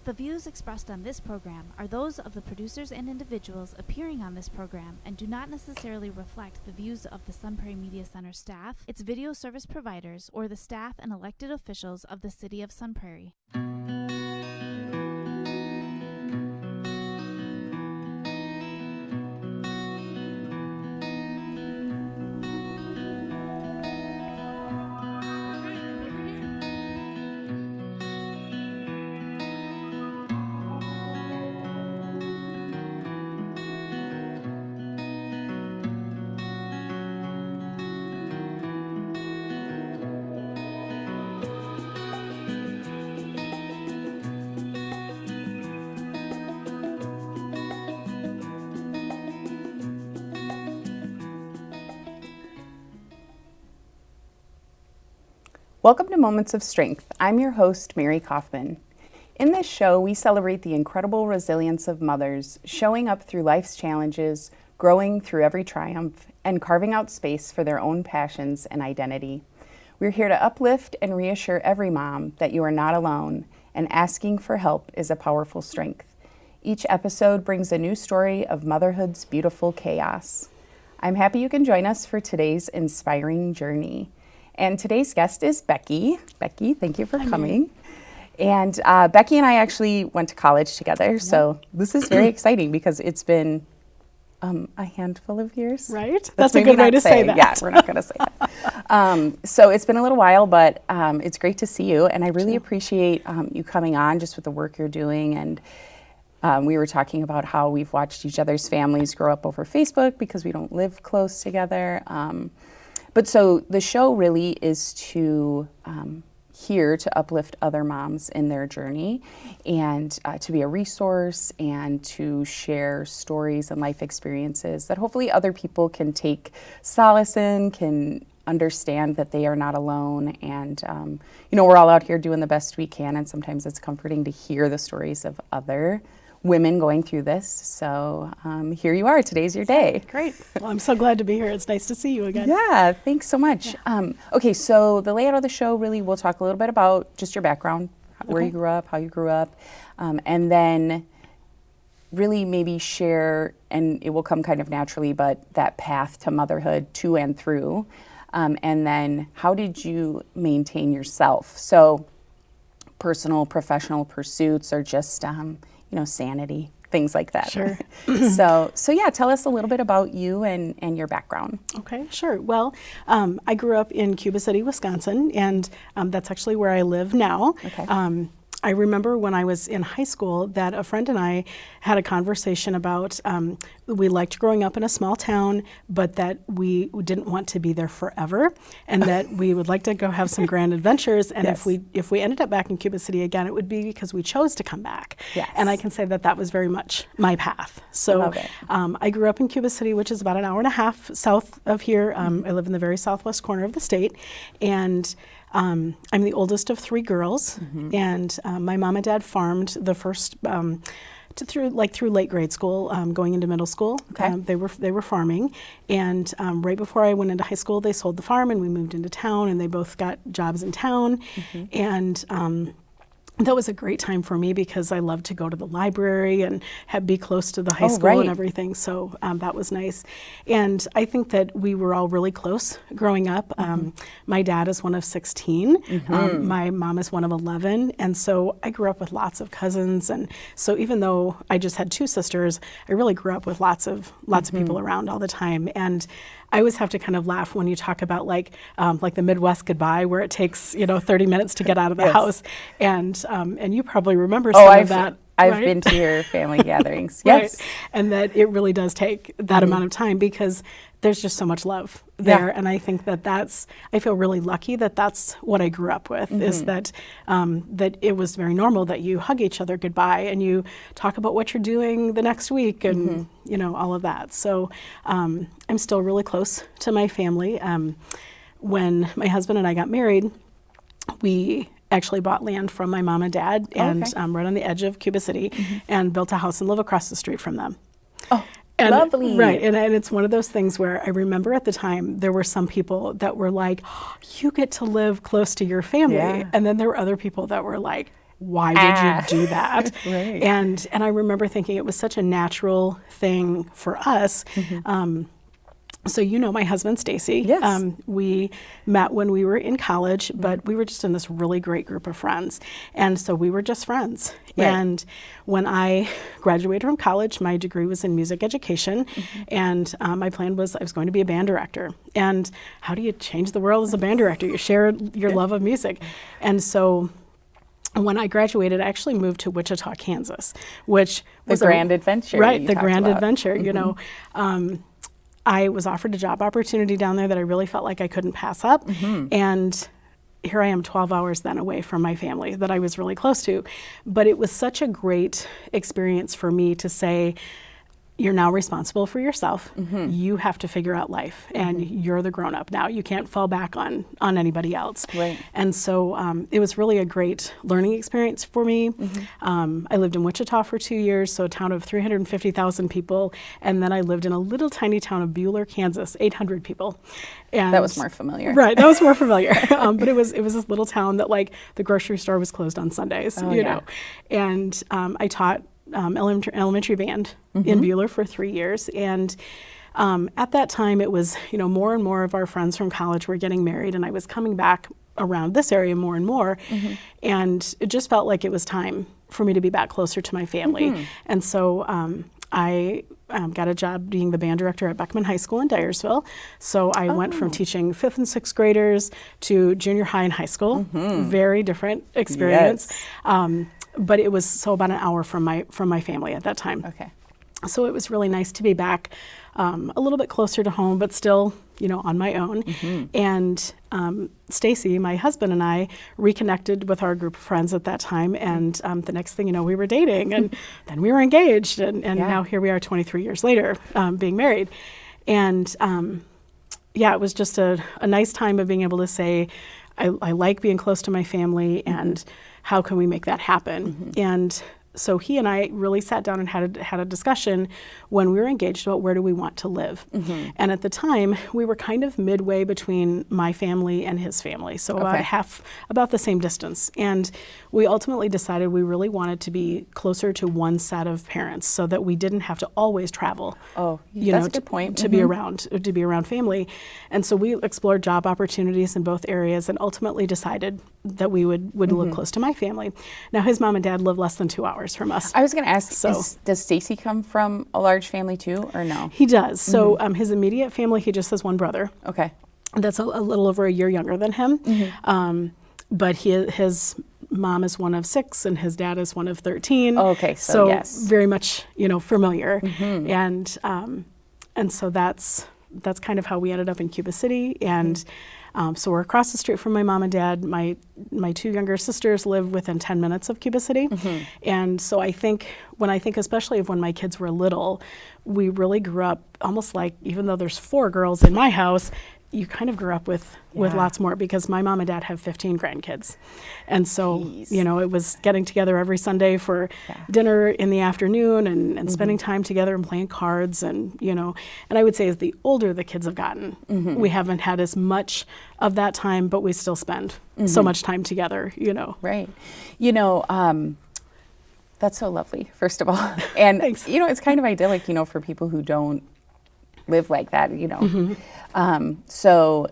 The views expressed on this program are those of the producers and individuals appearing on this program and do not necessarily reflect the views of the Sun Prairie Media Center staff, its video service providers, or the staff and elected officials of the City of Sun Prairie. Welcome to Moments of Strength. I'm your host, Mary Kaufman. In this show, we celebrate the incredible resilience of mothers, showing up through life's challenges, growing through every triumph, and carving out space for their own passions and identity. We're here to uplift and reassure every mom that you are not alone, and asking for help is a powerful strength. Each episode brings a new story of motherhood's beautiful chaos. I'm happy you can join us for today's inspiring journey. And today's guest is Becky. Becky, thank you for coming. And Becky and I actually went to college together, so this is very exciting because it's been a handful of years. Right? That's a good way to say that. Yeah, we're not going to say that. So it's been a little while, but it's great to see you. And I really appreciate you coming on just with the work you're doing. And we were talking about how we've watched each other's families grow up over Facebook because we don't live close together. But so the show really is to here to uplift other moms in their journey and to be a resource and to share stories and life experiences that hopefully other people can take solace in, can understand that they are not alone. And, we're all out here doing the best we can. And sometimes it's comforting to hear the stories of other women going through this. So here you are. Today's your day. Great. Well, I'm so glad to be here. It's nice to see you again. Yeah, thanks so much. Yeah. Okay, so the layout of the show, really, we'll talk a little bit about just your background, where you grew up, how you grew up, and then really maybe share, and it will come kind of naturally, but that path to motherhood, to and through, and then how did you maintain yourself? So personal, professional pursuits or just sanity, things like that. Sure. So yeah, tell us a little bit about you and your background. Okay, sure. Well, I grew up in Cuba City, Wisconsin, and that's actually where I live now. Okay. I remember when I was in high school that a friend and I had a conversation about we liked growing up in a small town, but that we didn't want to be there forever, and that we would like to go have some grand adventures. And Yes. if we ended up back in Cuba City again, it would be because we chose to come back. Yes. And I can say that was very much my path. So Love it. I grew up in Cuba City, which is about an hour and a half south of here. I live in the very southwest corner of the state, and I'm the oldest of three girls, and my mom and dad farmed the first through late grade school, going into middle school. Okay. They were farming, and right before I went into high school, they sold the farm and we moved into town, and they both got jobs in town, and that was a great time for me because I loved to go to the library and be close to the high school right. and everything. So that was nice. And I think that we were all really close growing up. My dad is one of 16. My mom is one of 11. And so I grew up with lots of cousins. And so even though I just had two sisters, I really grew up with lots of people around all the time. And I always have to kind of laugh when you talk about like the Midwest goodbye, where it takes 30 minutes to get out of the Yes. house, and you probably remember some of that. I've right? been to your family gatherings. Yes. Right. And that it really does take that amount of time because there's just so much love there. Yeah. And I think I feel really lucky that that's what I grew up with, is that that it was very normal that you hug each other goodbye and you talk about what you're doing the next week and, all of that. So I'm still really close to my family. When my husband and I got married, we actually bought land from my mom and dad and right on the edge of Cuba City and built a house and live across the street from them. Oh, And, lovely. Right. And it's one of those things where I remember at the time there were some people that were like, you get to live close to your family. Yeah. And then there were other people that were like, why did you do that? Right. And I remember thinking it was such a natural thing for us. So my husband, Stacy. Yes. We met when we were in college, but we were just in this really great group of friends. And so we were just friends. Right. And when I graduated from college, my degree was in music education. And my plan was I was going to be a band director. And how do you change the world as a band director? You share your love of music. And so when I graduated, I actually moved to Wichita, Kansas, which was the grand adventure. Right, you the talked grand about. adventure, I was offered a job opportunity down there that I really felt like I couldn't pass up. And here I am 12 hours then away from my family that I was really close to. But it was such a great experience for me to say, you're now responsible for yourself. You have to figure out life, and you're the grown-up now. You can't fall back on anybody else. Right. And so it was really a great learning experience for me. I lived in Wichita for 2 years, so a town of 350,000 people, and then I lived in a little tiny town of Buhler, Kansas, 800 people. And That was more familiar. Right, that was more familiar. But it was this little town that the grocery store was closed on Sundays, you know. And I taught elementary band in Buhler for 3 years. And at that time, it was, more and more of our friends from college were getting married, and I was coming back around this area more and more. And it just felt like it was time for me to be back closer to my family. And so I got a job being the band director at Beckman High School in Dyersville. So I went from teaching 5th and 6th graders to junior high and high school. Very different experience. Yes. But it was about an hour from my family at that time. Okay. So it was really nice to be back a little bit closer to home, but still, on my own. And Stacy, my husband, and I reconnected with our group of friends at that time. And the next thing you know, we were dating, and then we were engaged. And now here we are 23 years later, being married. And it was just a nice time of being able to say, I like being close to my family, and how can we make that happen? And so he and I really sat down and had a discussion when we were engaged about where do we want to live. And at the time, we were kind of midway between my family and his family, so about the same distance. And we ultimately decided we really wanted to be closer to one set of parents, so that we didn't have to always travel. Oh, that's a good point. To be around family. And so we explored job opportunities in both areas, and ultimately decided that we would live close to my family. Now, his mom and dad live less than 2 hours from us. I was going to ask, does Stacy come from a large family too, or no? He does. So his immediate family, he just has one brother. Okay. That's a little over a year younger than him. But his mom is one of 6, and his dad is one of 13. Oh, okay, so yes. Very much, familiar. And so that's kind of how we ended up in Cuba City. And so we're across the street from my mom and dad. My 2 younger sisters live within 10 minutes of Cuba City. And so I think especially of when my kids were little, we really grew up almost like, even though there's 4 girls in my house, you kind of grew up with lots more, because my mom and dad have 15 grandkids. And so, it was getting together every Sunday for dinner in the afternoon, and spending time together and playing cards. And, and I would say as the older the kids have gotten, we haven't had as much of that time, but we still spend so much time together, Right. That's so lovely, first of all. And, Thanks. It's kind of idyllic, for people who don't live like that, So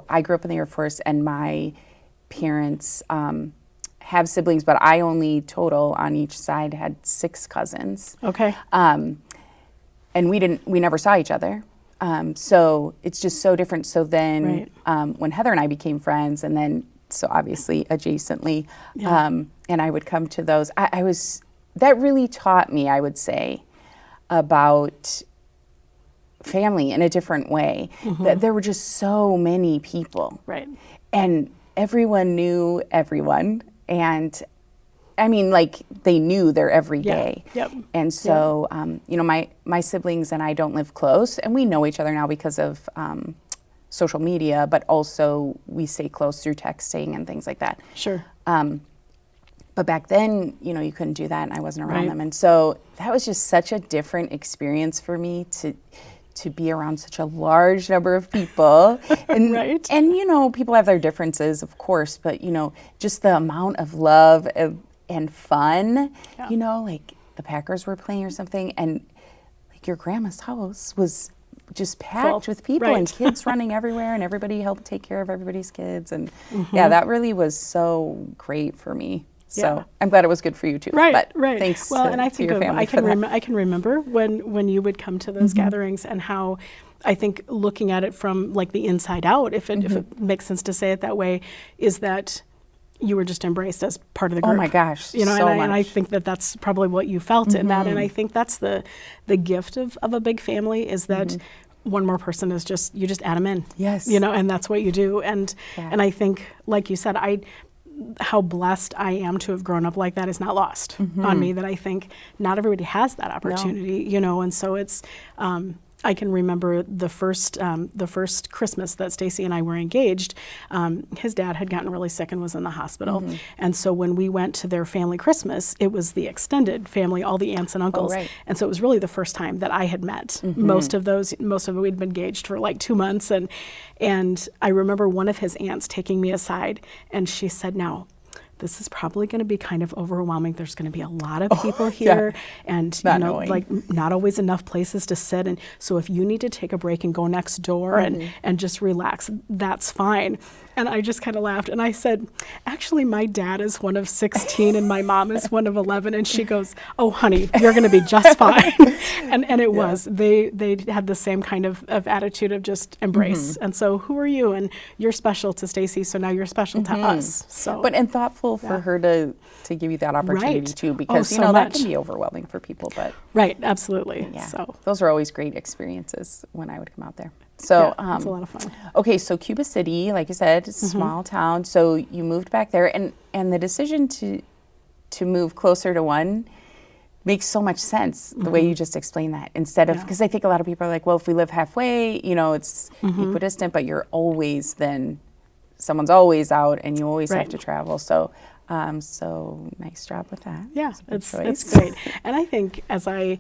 I grew up in the Air Force, and my parents have siblings, but I only total on each side had 6 cousins. Okay. And we never saw each other. So it's just so different. So then when Heather and I became friends, and then so obviously adjacently, and I would come to those, that really taught me, I would say, about family in a different way. That there were just so many people. Right. And everyone knew everyone. And I mean, they knew their everyday. Yep. And so, my siblings and I don't live close, and we know each other now because of social media, but also we stay close through texting and things like that. Sure. But back then, you couldn't do that, and I wasn't around them. And so that was just such a different experience for me to be around such a large number of people. And, Right. and, you know, people have their differences, of course, but, you know, just the amount of love and fun, you know, like the Packers were playing or something, and like your grandma's house was just packed with people and kids running everywhere, and everybody helped take care of everybody's kids. And yeah, that really was so great for me. So I'm glad it was good for you too. Right. Thanks Well, to, and I to think your family for that. I can remember when you would come to those gatherings, and how I think looking at it from like the inside out, if it makes sense to say it that way, is that you were just embraced as part of the group. Oh my gosh, you know, so and I much. think that's probably what you felt in that, and I think that's the gift of a big family, is that one more person is you just add them in. Yes. You know, and that's what you do, and I think, like you said, how blessed I am to have grown up like that is not lost on me, that I think not everybody has that opportunity, you know, and so it's, I can remember the first Christmas that Stacy and I were engaged, his dad had gotten really sick and was in the hospital. And so when we went to their family Christmas, it was the extended family, all the aunts and uncles. And so it was really the first time that I had met most of it. We'd been engaged for like 2 months. And I remember one of his aunts taking me aside, and she said, "Now, this is probably going to be kind of overwhelming. There's going to be a lot of people here, and you know, like not always enough places to sit. And so if you need to take a break and go next door and just relax, that's fine." And I just kind of laughed, and I said, "Actually, my dad is one of 16 and my mom is one of 11." And she goes, "Oh, honey, you're going to be just fine." And it was. They had the same kind of attitude of just embrace. And so, who are you? And you're special to Stacy, so now you're special to us. So, and thoughtful for her to give you that opportunity too, because you know that can be overwhelming for people. But absolutely. Yeah, so those were always great experiences when I would come out there. So it's a lot of fun. Okay, so Cuba City, like you said, it's a small town. So you moved back there, and the decision to move closer to one makes so much sense, the way you just explained that, instead of, because I think a lot of people are like, well, if we live halfway, you know, it's equidistant, but you're always someone's always out, and you always have to travel. So so nice job with that. Yeah, it's great. And I think as I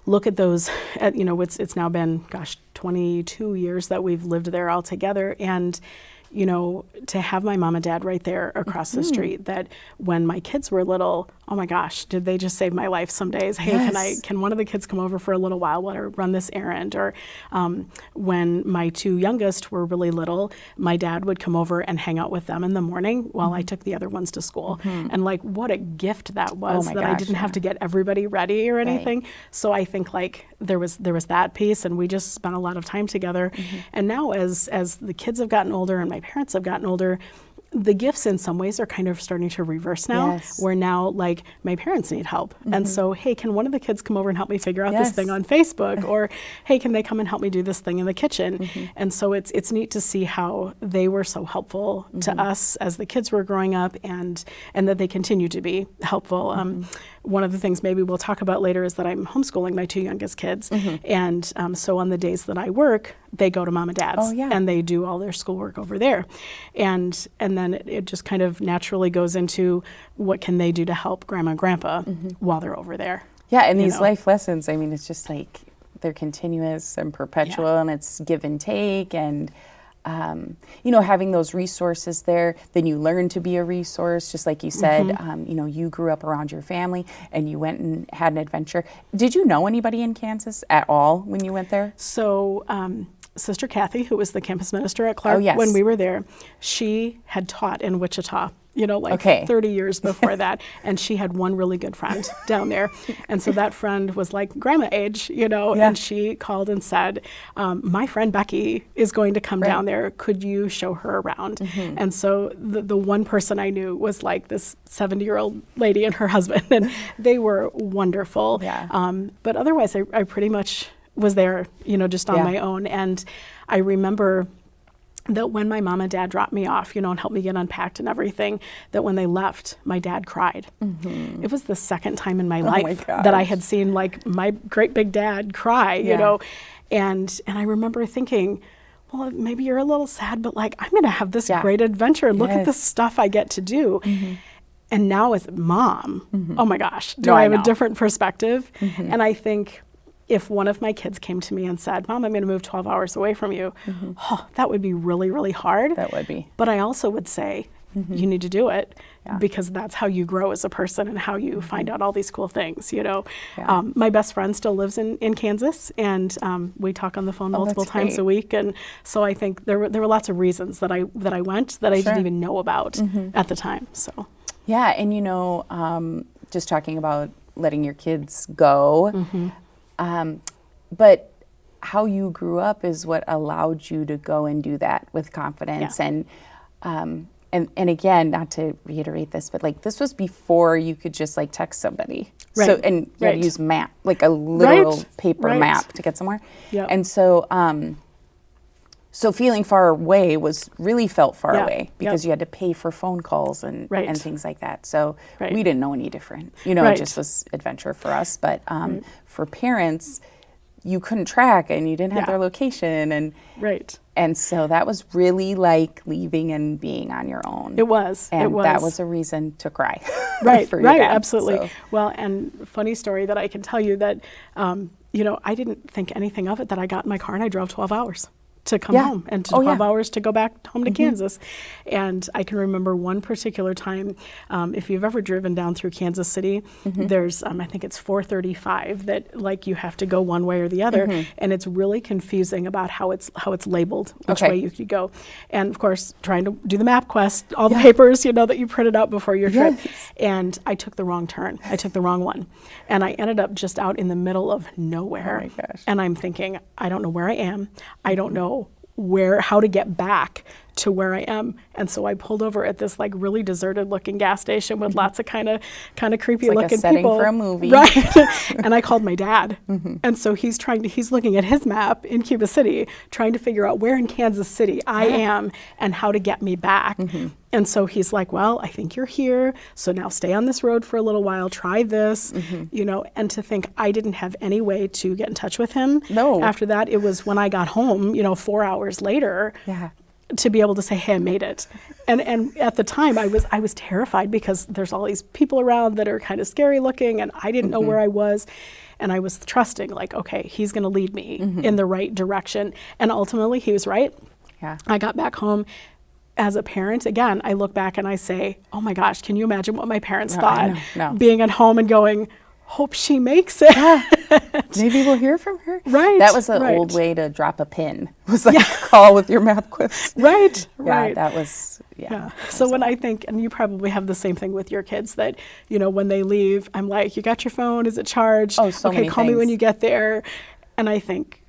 look at those, you know, it's now been, 22 years that we've lived there all together. And, you know, to have my mom and dad right there across the street, that when my kids were little, oh my gosh, did they just save my life some days? Hey, can one of the kids come over for a little while while I run this errand? Or when my two youngest were really little, my dad would come over and hang out with them in the morning while I took the other ones to school. And like, what a gift that was, that I didn't have to get everybody ready or anything. So I think like there was that piece, and we just spent a lot of time together. And now as the kids have gotten older and my parents have gotten older, the gifts in some ways are kind of starting to reverse now, where now like my parents need help. And so, hey, can one of the kids come over and help me figure out this thing on Facebook? Or, hey, can they come and help me do this thing in the kitchen? And so it's neat to see how they were so helpful to us as the kids were growing up, and that they continue to be helpful. One of the things maybe we'll talk about later is that I'm homeschooling my two youngest kids. And so on the days that I work, they go to mom and dad's, and they do all their schoolwork over there. And then it just kind of naturally goes into what can they do to help grandma and grandpa while they're over there. Yeah, and these life lessons, I mean, it's just like they're continuous and perpetual, and it's give and take, and you know, having those resources there, then you learn to be a resource, just like you said. You know, you grew up around your family, and you went and had an adventure. Did you know anybody in Kansas at all when you went there? So Sister Kathy, who was the campus minister at Clark when we were there, she had taught in Wichita, you know, like 30 years before that. And she had one really good friend down there. And so that friend was like grandma age, you know, and she called and said, my friend Becky is going to come down there. Could you show her around? And so the one person I knew was like this 70-year-old lady and her husband, and they were wonderful. But otherwise, I pretty much was there, you know, just on my own. And I remember that when my mom and dad dropped me off, you know, and helped me get unpacked and everything, that when they left, my dad cried. It was the second time in my life that I had seen like my great big dad cry, you know. And I remember thinking, well, maybe you're a little sad, but like, I'm going to have this great adventure. Look at the stuff I get to do. And now as mom, oh my gosh, do I have a different perspective? And I think if one of my kids came to me and said, Mom, I'm going to move 12 hours away from you, that would be really, really hard. That would be. But I also would say, you need to do it because that's how you grow as a person and how you find out all these cool things, you know. Yeah. My best friend still lives in Kansas, and we talk on the phone multiple times a week. And so I think there were lots of reasons that I went that I didn't even know about at the time. So yeah, and you know, just talking about letting your kids go, but how you grew up is what allowed you to go and do that with confidence. And again, not to reiterate this, but like this was before you could just like text somebody. Right. So, and you had to use map, like a literal paper map to get somewhere. Yep. And so, so feeling far away was really felt far away because you had to pay for phone calls and things like that. So we didn't know any different. You know, it just was adventure for us. But for parents, you couldn't track and you didn't have their location. And so that was really like leaving and being on your own. It was. And that was a reason to cry. For your dad, absolutely. So. Well, and funny story that I can tell you that, you know, I didn't think anything of it that I got in my car and I drove 12 hours to come home and 12 hours to go back home to Kansas. And I can remember one particular time, if you've ever driven down through Kansas City, there's, I think it's 435 that like you have to go one way or the other. And it's really confusing about how it's labeled, which way you could go. And of course, trying to do the map quest, all the papers, you know, that you printed out before your trip. And I took the wrong turn. I took the wrong one. And I ended up just out in the middle of nowhere. Oh my gosh. And I'm thinking, I don't know where I am. I don't know how to get back to where I am. And so I pulled over at this like really deserted looking gas station with lots of kind of creepy it's like looking a setting people. For a movie. Right. And I called my dad. And so he's looking at his map in Cuba City, trying to figure out where in Kansas City I am and how to get me back. And so he's like, well, I think you're here. So now stay on this road for a little while, try this, you know, and to think I didn't have any way to get in touch with him. No. After that, it was when I got home, you know, 4 hours later, to be able to say, hey, I made it. And at the time I was terrified because there's all these people around that are kind of scary looking and I didn't know where I was. And I was trusting like, okay, he's going to lead me in the right direction. And ultimately he was right. Yeah. I got back home. As a parent, again, I look back and I say, oh my gosh, can you imagine what my parents thought? No. Being at home and going, hope she makes it. Maybe we'll hear from her. Right. That was an old way to drop a pin. It was like a call with your map quest. Right. That was, So when I think, and you probably have the same thing with your kids, that, you know, when they leave, I'm like, you got your phone? Is it charged? Oh, so many call me things. when you get there. And I think,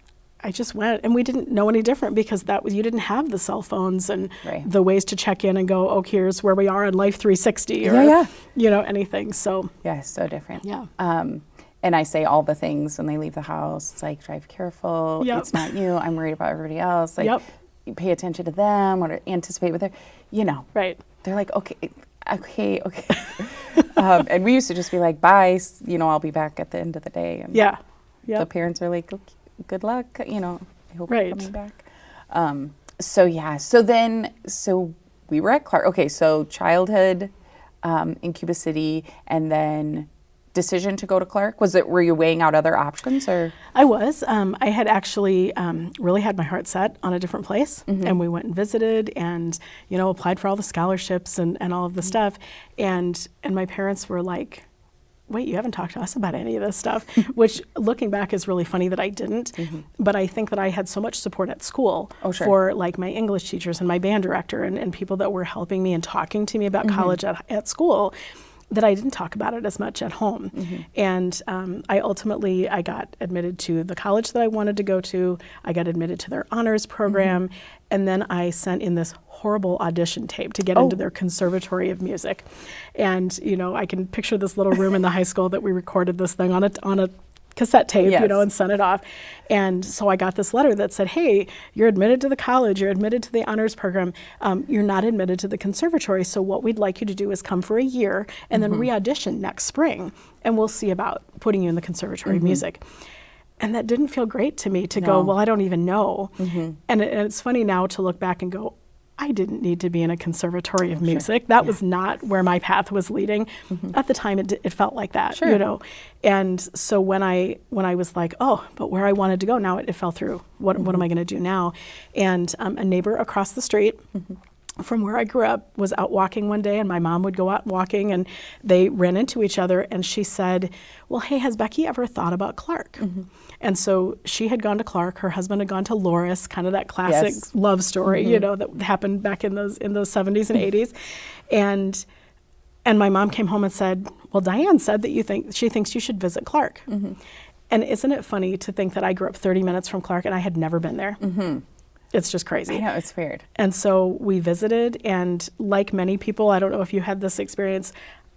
I just went, and we didn't know any different because you didn't have the cell phones and the ways to check in and go, oh, here's where we are on Life 360 or, you know, anything. So so different. Yeah. And I say all the things when they leave the house. It's like, drive careful. It's not you. I'm worried about everybody else. Like, you pay attention to them or to anticipate with their, you know. Right. They're like, okay. And we used to just be like, bye. You know, I'll be back at the end of the day. And the parents are like, okay. Good luck, you know, I hope you're coming back. So we were at Clark. Okay, so childhood in Cuba City and then decision to go to Clark. Were you weighing out other options or? I was. I had actually really had my heart set on a different place and we went and visited and, you know, applied for all the scholarships and all of the stuff. And my parents were like, wait, you haven't talked to us about any of this stuff, which looking back is really funny that I didn't. But I think that I had so much support at school for like my English teachers and my band director and people that were helping me and talking to me about college at school that I didn't talk about it as much at home. And I got admitted to the college that I wanted to go to. I got admitted to their honors program. And then I sent in this horrible audition tape to get into their conservatory of music. And, you know, I can picture this little room in the high school that we recorded this thing on a cassette tape, you know, and sent it off. And so I got this letter that said, hey, you're admitted to the college, you're admitted to the honors program, you're not admitted to the conservatory, so what we'd like you to do is come for a year and then re-audition next spring, and we'll see about putting you in the conservatory of music. And that didn't feel great to me to go, well, I don't even know. And it's funny now to look back and go, I didn't need to be in a conservatory of music. That was not where my path was leading. At the time, it felt like that, you know. And so when I was like, oh, but where I wanted to go, now it fell through. What am I going to do now? And a neighbor across the street from where I grew up was out walking one day, and my mom would go out walking, and they ran into each other, and she said, well, hey, has Becky ever thought about Clark? And so she had gone to Clark, her husband had gone to Loris, kind of that classic love story, you know, that happened back in those 70s and 80s. And my mom came home and said, well, Diane said that she thinks you should visit Clark. And isn't it funny to think that I grew up 30 minutes from Clark and I had never been there? It's just crazy. I know, it's weird. And so we visited, and like many people, I don't know if you had this experience,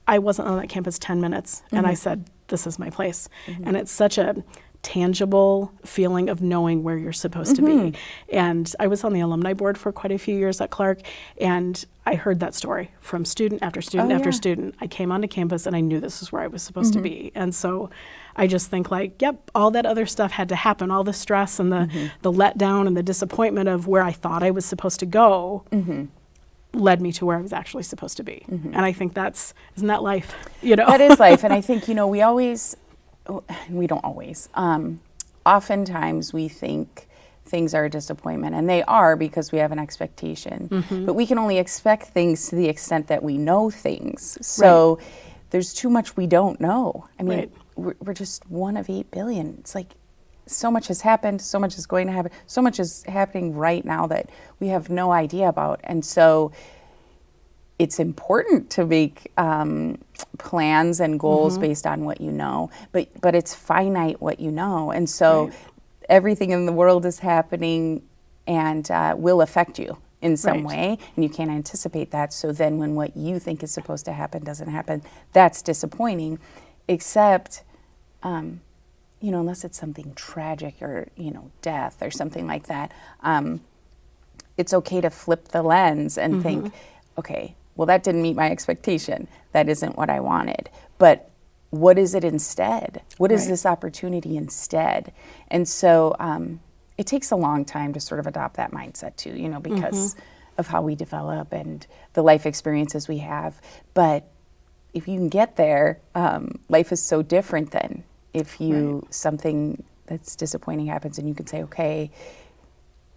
I wasn't on that campus 10 minutes, and I said, this is my place. And it's such a tangible feeling of knowing where you're supposed to be. And I was on the alumni board for quite a few years at Clark, and I heard that story from student after student after student. I came onto campus and I knew this is where I was supposed to be. And so I just think like, yep, all that other stuff had to happen, all the stress and the letdown and the disappointment of where I thought I was supposed to go led me to where I was actually supposed to be. And I think isn't that life? You know? That is life. And I think, you know, we don't always, oftentimes we think things are a disappointment, and they are because we have an expectation. But we can only expect things to the extent that we know things. So there's too much we don't know. I mean, we're just one of 8 billion. It's like so much has happened, so much is going to happen, so much is happening right now that we have no idea about. And so it's important to make plans and goals based on what you know, but it's finite what you know. And so everything in the world is happening and will affect you in some way, and you can't anticipate that. So then when what you think is supposed to happen doesn't happen, that's disappointing, except, you know, unless it's something tragic or, you know, death or something like that, it's okay to flip the lens and think, okay, well, that didn't meet my expectation. That isn't what I wanted. But what is it instead? What is this opportunity instead? And so it takes a long time to sort of adopt that mindset too, you know, because of how we develop and the life experiences we have. But if you can get there, life is so different then. If something that's disappointing happens and you can say, okay,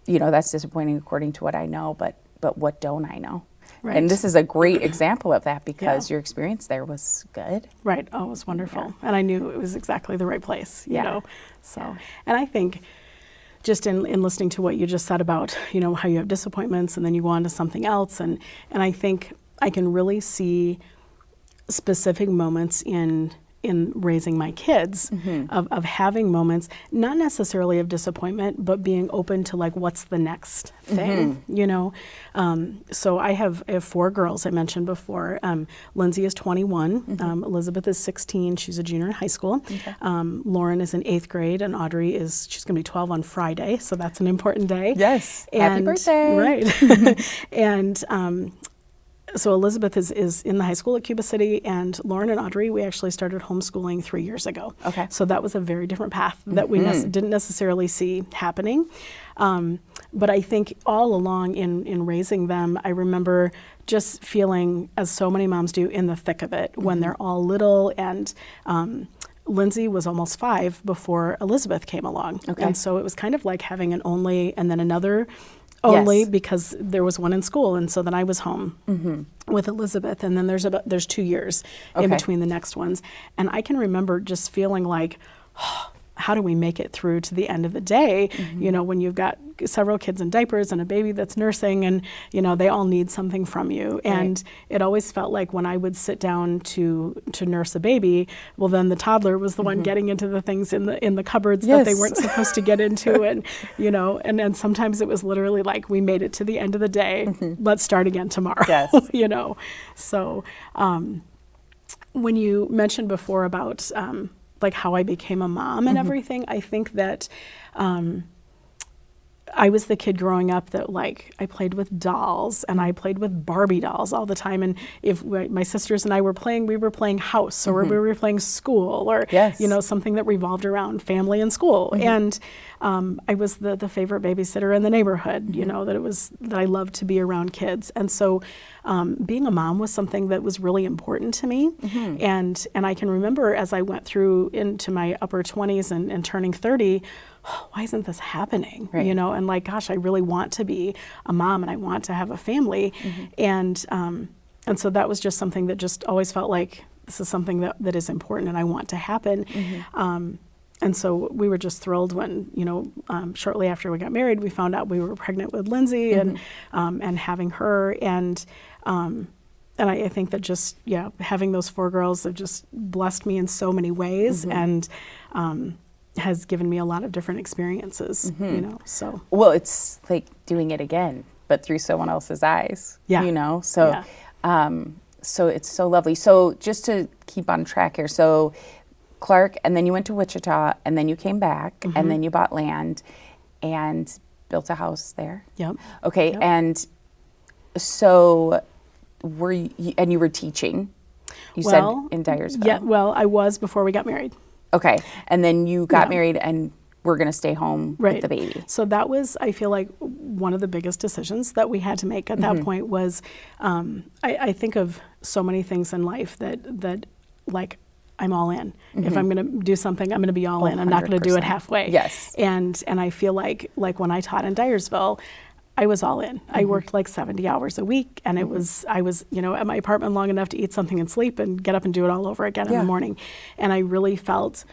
you know, that's disappointing according to what I know, but what don't I know? And this is a great example of that because your experience there was good. Right. Oh, it was wonderful. And I knew it was exactly the right place, you know. So, and I think just in listening to what you just said about, you know, how you have disappointments and then you go on to something else. And I think I can really see specific moments in raising my kids of having moments, not necessarily of disappointment, but being open to like, what's the next thing, you know? So I have 4 girls I mentioned before. Lindsay is 21, Elizabeth is 16, she's a junior in high school. Lauren is in 8th grade, and Audrey she's gonna be 12 on Friday, so that's an important day. Yes, happy birthday. Right, and so Elizabeth is in the high school at Cuba City, and Lauren and Audrey, we actually started homeschooling 3 years ago. Okay. So that was a very different path that we didn't necessarily see happening. But I think all along in raising them, I remember just feeling, as so many moms do, in the thick of it when they're all little. And Lindsay was almost 5 before Elizabeth came along. Okay. And so it was kind of like having an only and then another only because there was one in school, and so then I was home with Elizabeth, and then there's 2 years in between the next ones, and I can remember just feeling like, oh, how do we make it through to the end of the day? You know, when you've got several kids in diapers and a baby that's nursing, and you know they all need something from you. And it always felt like when I would sit down to nurse a baby, well, then the toddler was the one getting into the things in the cupboards that they weren't supposed to get into, and you know, and then sometimes it was literally like, we made it to the end of the day. Let's start again tomorrow. Yes. You know, so when you mentioned before about like how I became a mom and everything, I think that I was the kid growing up that like I played with dolls and I played with Barbie dolls all the time. And if my sisters and I were playing, we were playing house or we were playing school or, you know, something that revolved around family and school. And I was the favorite babysitter in the neighborhood, you know, that I loved to be around kids. And so being a mom was something that was really important to me. And I can remember as I went through into my upper 20s and turning 30, why isn't this happening? You know, and like, gosh, I really want to be a mom and I want to have a family. And so that was just something that just always felt like this is something that is important and I want to happen. And so we were just thrilled when, you know, shortly after we got married, we found out we were pregnant with Lindsay and having her. And I think that just, having those 4 girls have just blessed me in so many ways and has given me a lot of different experiences, you know, so. Well, it's like doing it again, but through someone else's eyes, you know, so, so it's so lovely. So just to keep on track here, so Clark, and then you went to Wichita, and then you came back, and then you bought land and built a house there. Okay, and so you were teaching, you said in Dyersville. Yeah, well, I was before we got married. Okay, and then you got married and we're going to stay home with the baby. So that was, I feel like, one of the biggest decisions that we had to make at that point was, I think of so many things in life that like, I'm all in. If I'm going to do something, I'm going to be all in. I'm not going to do it halfway. Yes. And I feel like when I taught in Dyersville, I was all in. I worked like 70 hours a week, and I was, you know, at my apartment long enough to eat something and sleep and get up and do it all over again in the morning. And I really felt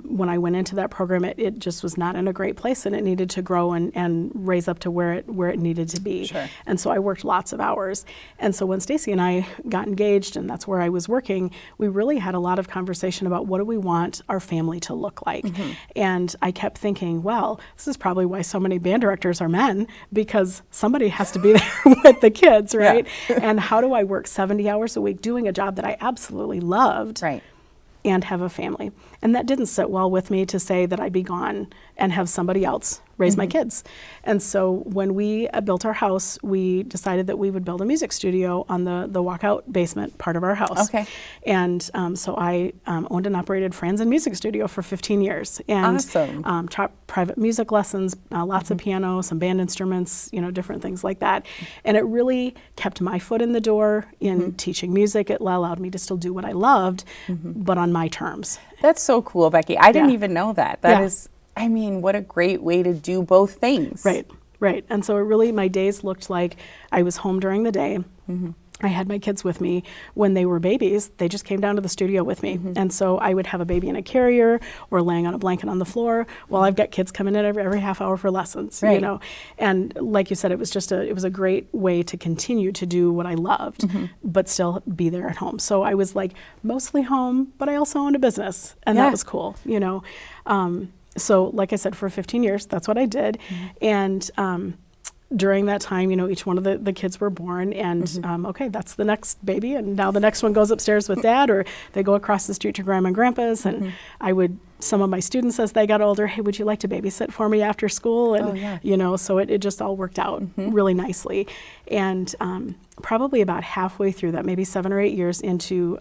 when I went into that program, it just was not in a great place, and it needed to grow and raise up to where it needed to be. And so I worked lots of hours. And so when Stacy and I got engaged, and that's where I was working, we really had a lot of conversation about what do we want our family to look like. And I kept thinking, well, this is probably why so many band directors are men, because somebody has to be there with the kids, right? And how do I work 70 hours a week doing a job that I absolutely loved and have a family? And that didn't sit well with me to say that I'd be gone and have somebody else raise my kids. And so when we built our house, we decided that we would build a music studio on the walkout basement part of our house. And so I owned and operated Franzen Music Studio for 15 years. And taught private music lessons, lots of piano, some band instruments, you know, different things like that. And it really kept my foot in the door in teaching music. It allowed me to still do what I loved, but on my terms. That's so cool, Becky. I didn't even know that. That is, I mean, what a great way to do both things. Right. And so it really, my days looked like I was home during the day. I had my kids with me. When they were babies, they just came down to the studio with me. And so I would have a baby in a carrier or laying on a blanket on the floor while I've got kids coming in every half hour for lessons, you know. And like you said, it was a great way to continue to do what I loved, but still be there at home. So I was like mostly home, but I also owned a business, and that was cool, you know. So like I said, for 15 years, that's what I did. And during that time, you know, each one of the kids were born, and okay, that's the next baby, and now the next one goes upstairs with dad, or they go across the street to grandma and grandpa's. And I would, some of my students as they got older, hey, would you like to babysit for me after school? And you know, so it just all worked out really nicely. And probably about halfway through that, maybe 7 or 8 years into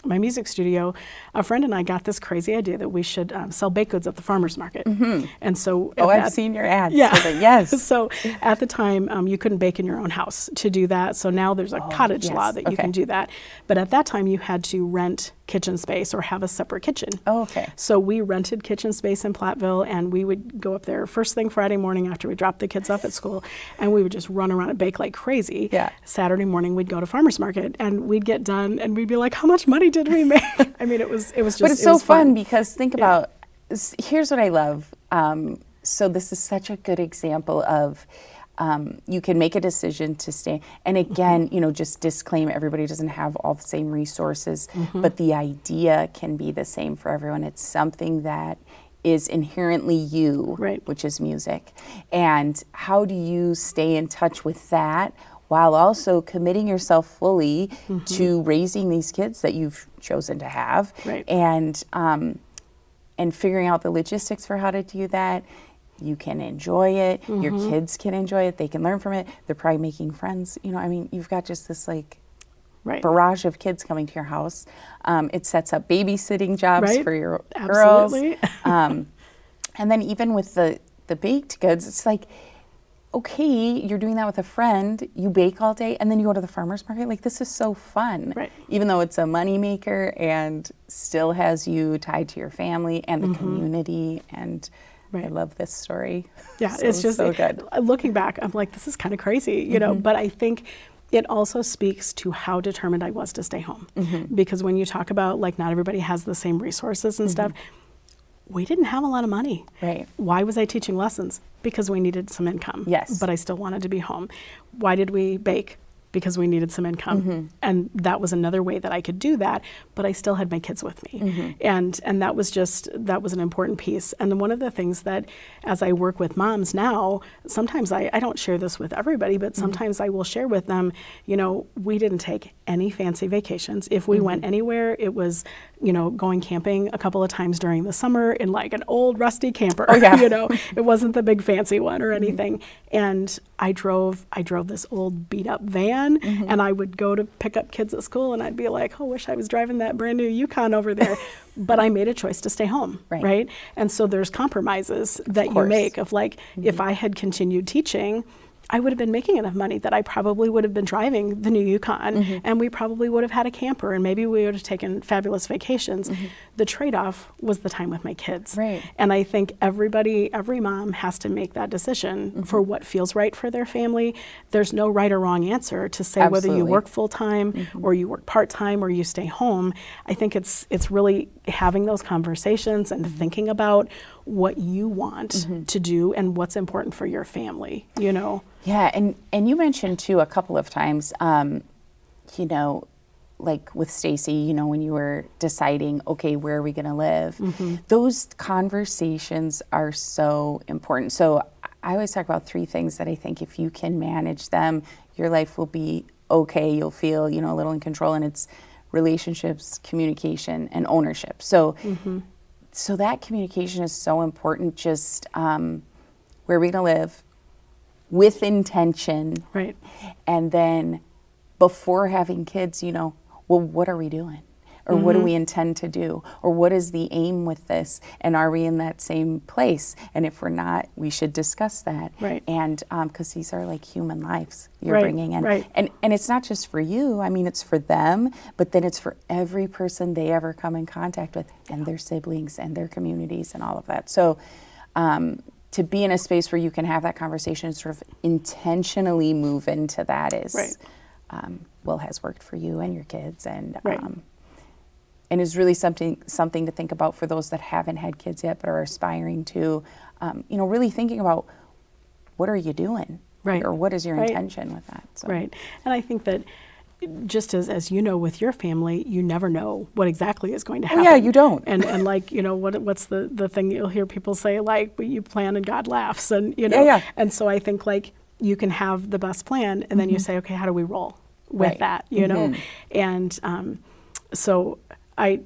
my music studio, a friend and I got this crazy idea that we should sell baked goods at the farmer's market. And so I've seen your ads. Yes. So at the time, you couldn't bake in your own house to do that. So now there's a cottage law that you can do that. But at that time, you had to rent kitchen space or have a separate kitchen. So we rented kitchen space in Platteville, and we would go up there first thing Friday morning after we dropped the kids off at school, and we would just run around and bake like crazy. Saturday morning we'd go to farmer's market, and we'd get done, and we'd be like, how much money did we make? I mean, it was just, but it's so fun because think about, here's what I love. So this is such a good example of you can make a decision to stay. And again, you know, just disclaim, everybody doesn't have all the same resources, but the idea can be the same for everyone. It's something that is inherently you, which is music. And how do you stay in touch with that while also committing yourself fully to raising these kids that you've chosen to have, and figuring out the logistics for how to do that, you can enjoy it, your kids can enjoy it, they can learn from it, they're probably making friends. You know, I mean, you've got just this like barrage of kids coming to your house. It sets up babysitting jobs for your girls. And then even with the baked goods, it's like, okay, you're doing that with a friend, you bake all day, and then you go to the farmer's market. Like, this is so fun. Even though it's a moneymaker and still has you tied to your family and the community. And I love this story. Yeah, it's just so good. Looking back, I'm like, this is kind of crazy, you know, but I think it also speaks to how determined I was to stay home. Because when you talk about, like, not everybody has the same resources and stuff, we didn't have a lot of money. Why was I teaching lessons? Because we needed some income. But I still wanted to be home. Why did we bake? Because we needed some income. And that was another way that I could do that, but I still had my kids with me. And that was an important piece. And then one of the things that, as I work with moms now, sometimes I don't share this with everybody, but sometimes I will share with them, you know, we didn't take any fancy vacations. If we went anywhere, it was, you know, going camping a couple of times during the summer in like an old rusty camper. You know, it wasn't the big fancy one or anything. And I drove this old beat up van, and I would go to pick up kids at school, and I'd be like, oh, wish I was driving that brand new Yukon over there. But I made a choice to stay home, right? And so there's compromises that you make of like, if I had continued teaching, I would have been making enough money that I probably would have been driving the new Yukon, and we probably would have had a camper, and maybe we would have taken fabulous vacations. The trade-off was the time with my kids. And I think every mom has to make that decision for what feels right for their family. There's no right or wrong answer to say whether you work full-time or you work part-time or you stay home. I think it's really having those conversations and thinking about what you want to do and what's important for your family, you know? Yeah, and you mentioned too a couple of times, you know, like with Stacy, you know, when you were deciding, okay, where are we going to live? Those conversations are so important. So I always talk about 3 things that I think if you can manage them, your life will be okay. You'll feel, you know, a little in control, and it's relationships, communication, and ownership. So so that communication is so important. Just where are we going to live with intention. And then before having kids, you know, well, what are we doing? Or what do we intend to do? Or what is the aim with this? And are we in that same place? And if we're not, we should discuss that. And because these are like human lives you're bringing in. And it's not just for you. I mean, it's for them, but then it's for every person they ever come in contact with, and their siblings and their communities and all of that. So to be in a space where you can have that conversation and sort of intentionally move into that is, well, has worked for you and your kids. And is really something to think about for those that haven't had kids yet but are aspiring to, you know, really thinking about what are you doing, or what is your intention with that. So. And I think that just as you know, with your family, you never know what exactly is going to happen. Yeah, you don't. And like, you know, what's the thing that you'll hear people say, like, you plan and God laughs, and you know. And so I think like you can have the best plan, and then you say, okay, how do we roll with that, you know? And so I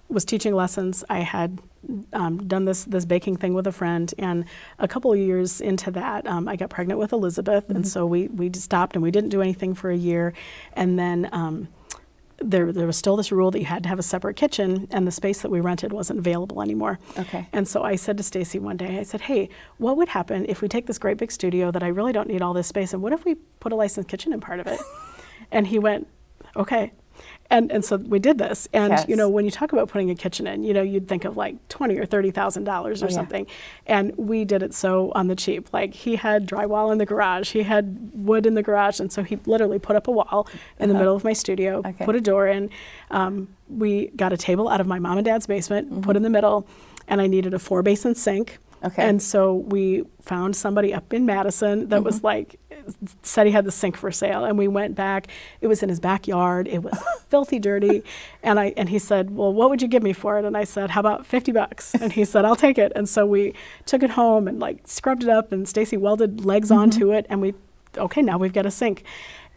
was teaching lessons. I had done this baking thing with a friend, and a couple of years into that, I got pregnant with Elizabeth, and so we stopped and we didn't do anything for a year, and then there was still this rule that you had to have a separate kitchen, and the space that we rented wasn't available anymore. And so I said to Stacy one day, I said, hey, what would happen if we take this great big studio that I really don't need all this space, and what if we put a licensed kitchen in part of it? And he went, okay. And so we did this, and you know, when you talk about putting a kitchen in, you know, you'd think of like $20,000 or $30,000 or something, and we did it so on the cheap. Like, he had drywall in the garage, he had wood in the garage, and so he literally put up a wall in the middle of my studio, put a door in. We got a table out of my mom and dad's basement, put in the middle, and I needed a 4-basin sink. And so we found somebody up in Madison that was like, said he had the sink for sale, and we went back. It was in his backyard. It was filthy dirty, and he said, well, what would you give me for it? And I said, how about $50? And he said, I'll take it. And so we took it home and like scrubbed it up, and Stacy welded legs onto it, and now we've got a sink.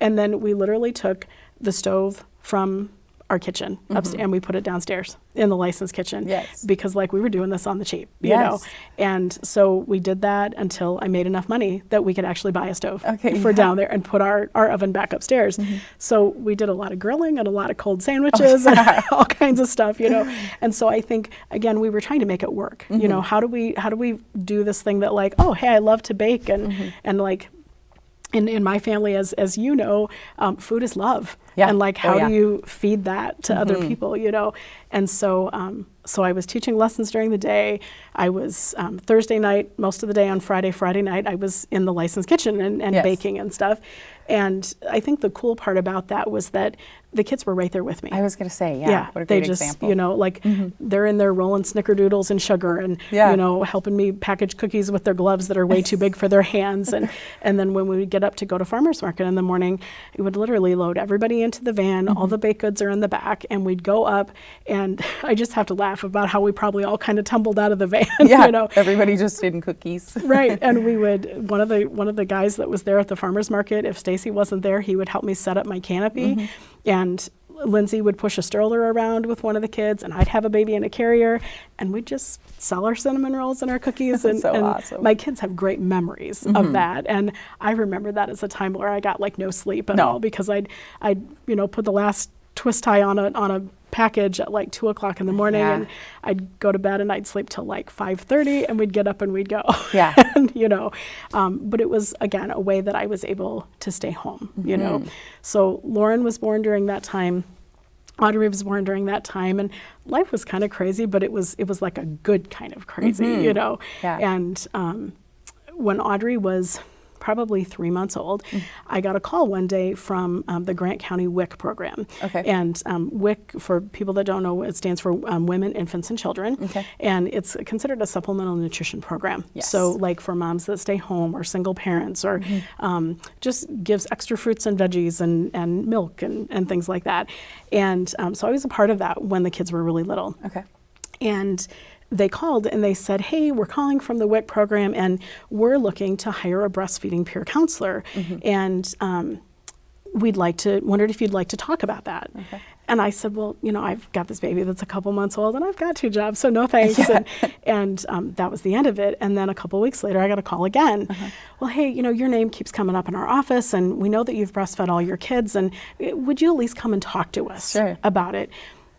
And then we literally took the stove from our kitchen upstairs, and we put it downstairs in the licensed kitchen. Yes. Because like we were doing this on the cheap, you Yes. know. And so we did that until I made enough money that we could actually buy a stove for down there and put our oven back upstairs. So we did a lot of grilling and a lot of cold sandwiches and all kinds of stuff, you know. And so I think, again, we were trying to make it work. You know, how do we do this thing that like, oh, hey, I love to bake and like, in my family, as you know, food is love. Yeah. And like, how do you feed that to other people, you know? And so, so I was teaching lessons during the day. I was Thursday night, most of the day on Friday night, I was in the licensed kitchen and baking and stuff. And I think the cool part about that was that the kids were right there with me. I was going to say, what a they great just, example. you know, like they're in there rolling snickerdoodles and sugar and, you know, helping me package cookies with their gloves that are way too big for their hands. And then when we would get up to go to farmer's market in the morning, it would literally load everybody into the van. All the baked goods are in the back, and we'd go up, and I just have to laugh about how we probably all kind of tumbled out of the van. Yeah, you know, everybody just eating cookies. Right. And we would, one of the guys that was there at the farmer's market, if Stacy wasn't there, he would help me set up my canopy, and Lindsay would push a stroller around with one of the kids, and I'd have a baby in a carrier, and we'd just sell our cinnamon rolls and our cookies. And, so and awesome. My kids have great memories of that. And I remember that as a time where I got like no sleep at all, because I'd you know, put the last twist tie on a package at like 2 o'clock in the morning, and I'd go to bed and I'd sleep till like 5:30, and we'd get up and we'd go. Yeah. And, you know, but it was, again, a way that I was able to stay home, you know. So Lauren was born during that time. Audrey was born during that time, and life was kind of crazy, but it was like a good kind of crazy, you know. Yeah. And when Audrey was probably 3 months old, I got a call one day from the Grant County WIC program. Okay. And WIC, for people that don't know, it stands for Women, Infants, and Children. Okay. And it's considered a supplemental nutrition program. Yes. So like for moms that stay home or single parents, or just gives extra fruits and veggies and milk and things like that. And so I was a part of that when the kids were really little. Okay. And they called and they said, hey, we're calling from the WIC program, and we're looking to hire a breastfeeding peer counselor. And wondered if you'd like to talk about that. Okay. And I said, well, you know, I've got this baby that's a couple months old, and I've got 2 jobs, so no thanks. And that was the end of it. And then a couple weeks later, I got a call again. Well, hey, you know, your name keeps coming up in our office, and we know that you've breastfed all your kids, and would you at least come and talk to us about it?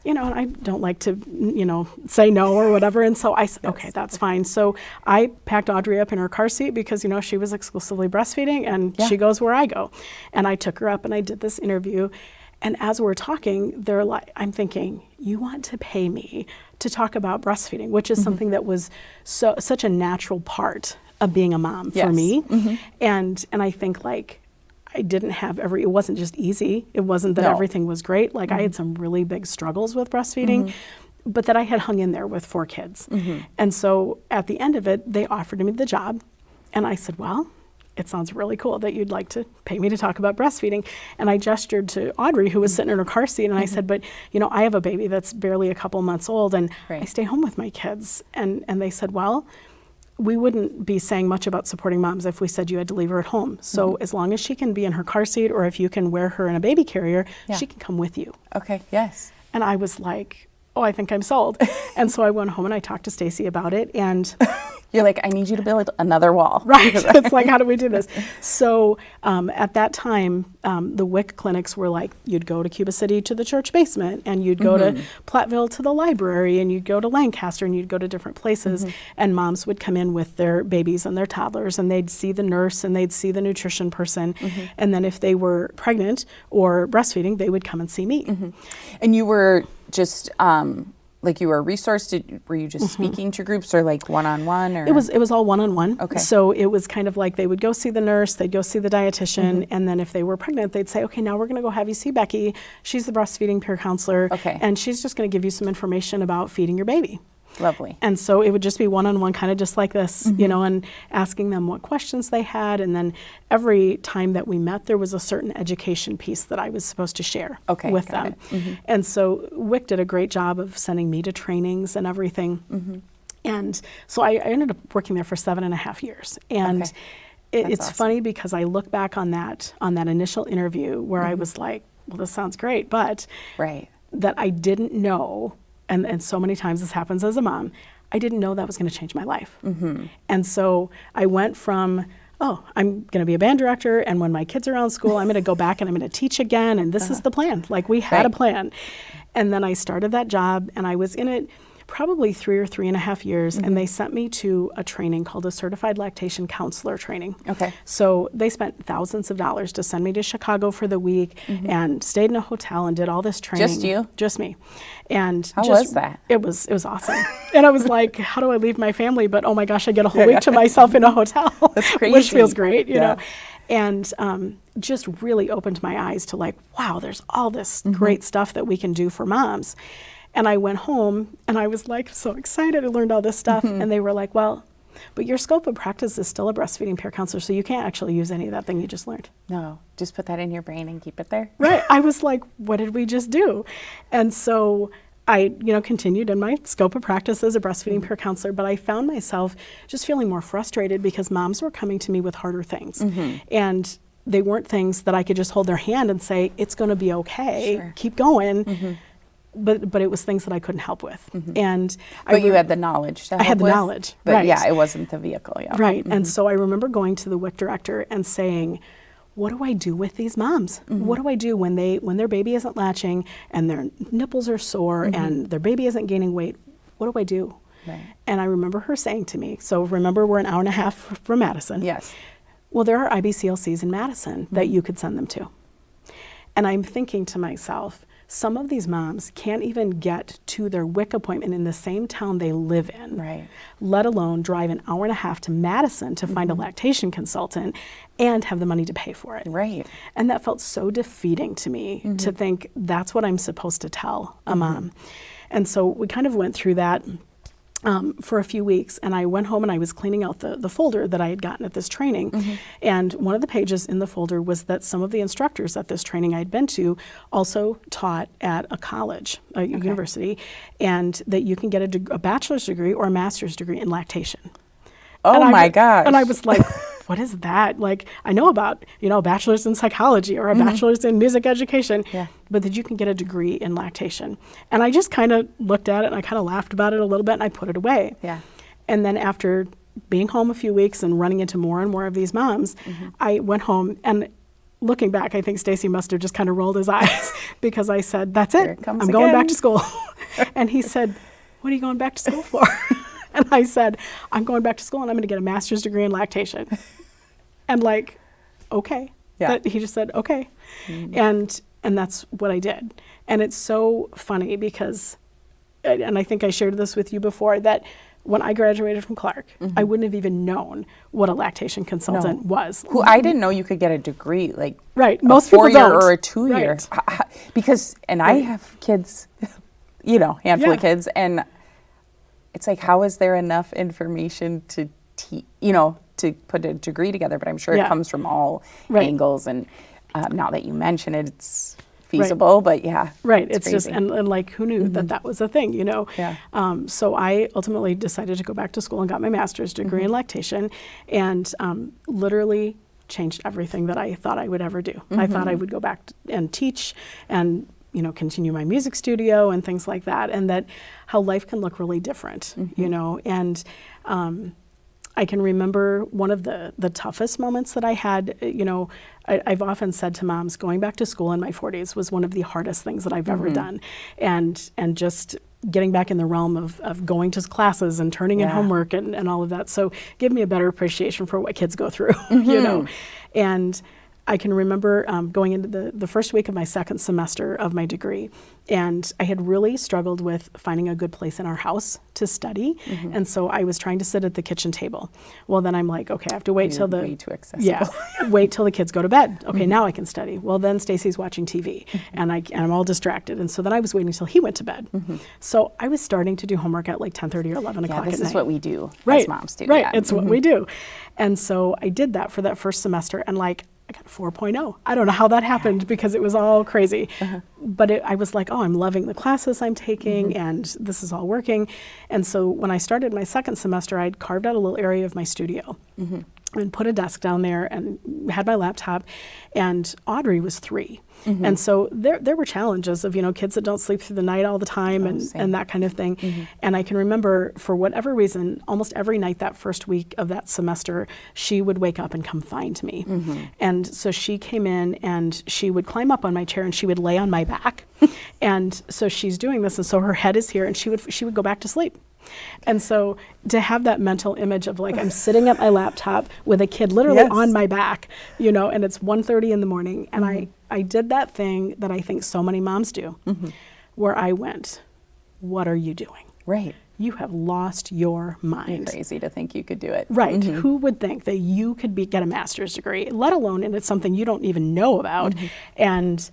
You know, and I don't like to, you know, say no or whatever. And so I said, okay, that's fine. So I packed Audrey up in her car seat because, you know, she was exclusively breastfeeding, and she goes where I go. And I took her up and I did this interview. And as we're talking, I'm thinking, you want to pay me to talk about breastfeeding, which is something that was such a natural part of being a mom for me. And I think, like, I didn't have it wasn't just easy. It wasn't that everything was great. Like I had some really big struggles with breastfeeding, but that I had hung in there with 4 kids. And so at the end of it, they offered me the job. And I said, well, it sounds really cool that you'd like to pay me to talk about breastfeeding. And I gestured to Audrey, who was sitting in her car seat, and I said, but, you know, I have a baby that's barely a couple months old, and I stay home with my kids. And they said, well, we wouldn't be saying much about supporting moms if we said you had to leave her at home. So as long as she can be in her car seat, or if you can wear her in a baby carrier, she can come with you. Okay, yes. And I was like, oh, I think I'm sold. And so I went home and I talked to Stacy about it, and You're like, I need you to build another wall. Right. It's like, how do we do this? So at that time, the WIC clinics were like, you'd go to Cuba City to the church basement, and you'd go to Platteville to the library, and you'd go to Lancaster, and you'd go to different places. And moms would come in with their babies and their toddlers, and they'd see the nurse and they'd see the nutrition person. And then if they were pregnant or breastfeeding, they would come and see me. And you were just like, you were a resource? Were you just speaking to groups, or like one-on-one? Or? It was all one-on-one. Okay. So it was kind of like they would go see the nurse, they'd go see the dietitian, and then if they were pregnant, they'd say, okay, now we're going to go have you see Becky. She's the breastfeeding peer counselor, and she's just going to give you some information about feeding your baby. Lovely. And so it would just be one-on-one, kind of just like this, you know, and asking them what questions they had. And then every time that we met, there was a certain education piece that I was supposed to share with them. And so WIC did a great job of sending me to trainings and everything. And so I ended up working there for 7.5 years. And it's awesome. Funny because I look back on that initial interview where I was like, well, this sounds great, but that I didn't know, and so many times this happens as a mom, I didn't know that was going to change my life. And so I went from, oh, I'm going to be a band director, and when my kids are out of school, I'm going to go back and I'm going to teach again, and this is the plan. Like, we had a plan. And then I started that job, and I was in it probably 3 or 3.5 years, and they sent me to a training called a Certified Lactation Counselor training. Okay. So they spent thousands of dollars to send me to Chicago for the week, and stayed in a hotel and did all this training. Just you? Just me. And how was that? It was awesome. And I was like, how do I leave my family? But oh my gosh, I get a whole week to myself in a hotel. That's crazy. Which feels great, you know. And just really opened my eyes to, like, wow, there's all this great stuff that we can do for moms. And I went home and I was like so excited. I learned all this stuff. And they were like, well, but your scope of practice is still a breastfeeding peer counselor, so you can't actually use any of that thing you just learned. No, just put that in your brain and keep it there. Right. I was like, what did we just do? And so I, continued in my scope of practice as a breastfeeding peer counselor, but I found myself just feeling more frustrated because moms were coming to me with harder things. And they weren't things that I could just hold their hand and say, it's going to be okay, keep going. But it was things that I couldn't help with. And but you had the knowledge to help I had the with, knowledge, but right. yeah, it wasn't the vehicle. Yeah. Right. And so I remember going to the WIC director and saying, what do I do with these moms? What do I do when their baby isn't latching and their nipples are sore and their baby isn't gaining weight? What do I do? Right. And I remember her saying to me, so remember, we're an hour and a half from Madison. Yes. Well, there are IBCLCs in Madison that you could send them to. And I'm thinking to myself, some of these moms can't even get to their WIC appointment in the same town they live in, Right. let alone drive an hour and a half to Madison to find a lactation consultant and have the money to pay for it. Right. And that felt so defeating to me to think that's what I'm supposed to tell a mom. And so we kind of went through that for a few weeks, and I went home and I was cleaning out the folder that I had gotten at this training. And one of the pages in the folder was that some of the instructors at this training I had been to also taught at a college, a university, and that you can get a bachelor's degree or a master's degree in lactation. Oh my gosh. And I was like, what is that? Like, I know about, a bachelor's in psychology or a bachelor's in music education, but that you can get a degree in lactation. And I just kind of looked at it and I kind of laughed about it a little bit and I put it away. Yeah. And then after being home a few weeks and running into more and more of these moms, I went home, and looking back, I think Stacy must have just kind of rolled his eyes because I said, that's it, I'm going back to school. And he said, what are you going back to school for? And I said, I'm going back to school and I'm going to get a master's degree in lactation. And like, okay. Yeah. He just said, okay. And that's what I did. And it's so funny because, and I think I shared this with you before, that when I graduated from Clark, I wouldn't have even known what a lactation consultant was. I didn't know you could get a degree, like right. a Most people 4-year don't. or a 2-year. Right. Because, and I have kids, handful of kids, and it's like, how is there enough information to to put a degree together? But I'm sure it comes from all angles. And now that you mention it, it's feasible. But yeah, right. It's crazy. just and like, who knew that was a thing? Yeah. So I ultimately decided to go back to school and got my master's degree in lactation, and literally changed everything that I thought I would ever do. I thought I would go back and teach and continue my music studio and things like that, and that how life can look really different, and I can remember one of the toughest moments that I had, I've often said to moms, going back to school in my 40s was one of the hardest things that I've ever done, and just getting back in the realm of going to classes and turning in homework and all of that. So give me a better appreciation for what kids go through, and I can remember going into the first week of my second semester of my degree, and I had really struggled with finding a good place in our house to study, and so I was trying to sit at the kitchen table. Well, then I'm like, okay, I have to wait till way too accessible. wait till the kids go to bed. Okay, now I can study. Well, then Stacy's watching TV, and I'm all distracted, and so then I was waiting till he went to bed. So I was starting to do homework at like 10:30 or 11 o'clock at night. This is what we do as moms do. Right, it's what we do. And so I did that for that first semester, and like, I got a 4.0. I don't know how that happened because it was all crazy. But I was like, oh, I'm loving the classes I'm taking and this is all working. And so when I started my second semester, I'd carved out a little area of my studio. and put a desk down there and had my laptop, and Audrey was 3. And so there were challenges of, kids that don't sleep through the night all the time and that kind of thing. And I can remember, for whatever reason, almost every night that first week of that semester, she would wake up and come find me. And so she came in and she would climb up on my chair and she would lay on my back. And so she's doing this, and so her head is here, and she would go back to sleep. And so to have that mental image of like, I'm sitting at my laptop with a kid literally on my back, and it's 1:30 in the morning. And I did that thing that I think so many moms do, where I went, what are you doing? Right. You have lost your mind. Crazy to think you could do it. Right. Who would think that you could get a master's degree, let alone, and it's something you don't even know about. And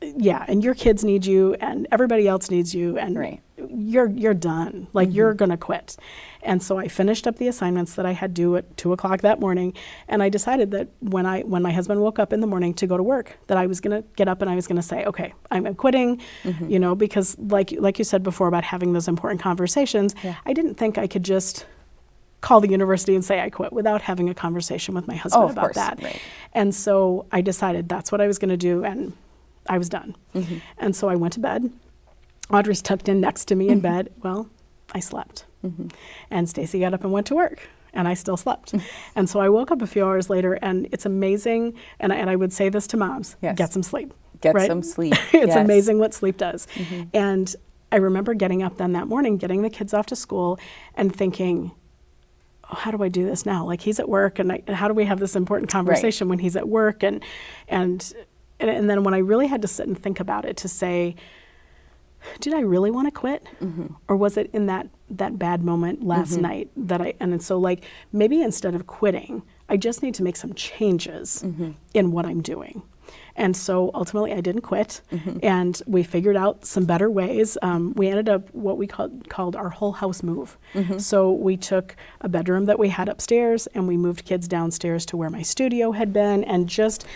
and your kids need you and everybody else needs you, and you're done. Like you're going to quit. And so I finished up the assignments that I had due at 2:00 that morning, and I decided that when my husband woke up in the morning to go to work, that I was going to get up and I was going to say, okay, I'm quitting, because like you said before about having those important conversations, I didn't think I could just call the university and say I quit without having a conversation with my husband about that. Right. And so I decided that's what I was going to do, and I was done. And so I went to bed. Audrey's tucked in next to me in bed. Well, I slept. And Stacy got up and went to work, and I still slept. And so I woke up a few hours later, and it's amazing, and I would say this to moms, get some sleep. Get some sleep. It's amazing what sleep does. And I remember getting up then that morning, getting the kids off to school, and thinking, oh, how do I do this now? Like, he's at work, and how do we have this important conversation when he's at work? And then when I really had to sit and think about it, to say, did I really want to quit? Or was it in that bad moment last night and so like, maybe instead of quitting, I just need to make some changes in what I'm doing. And so ultimately I didn't quit, and we figured out some better ways. We ended up what we called our whole house move. So we took a bedroom that we had upstairs, and we moved kids downstairs to where my studio had been, and just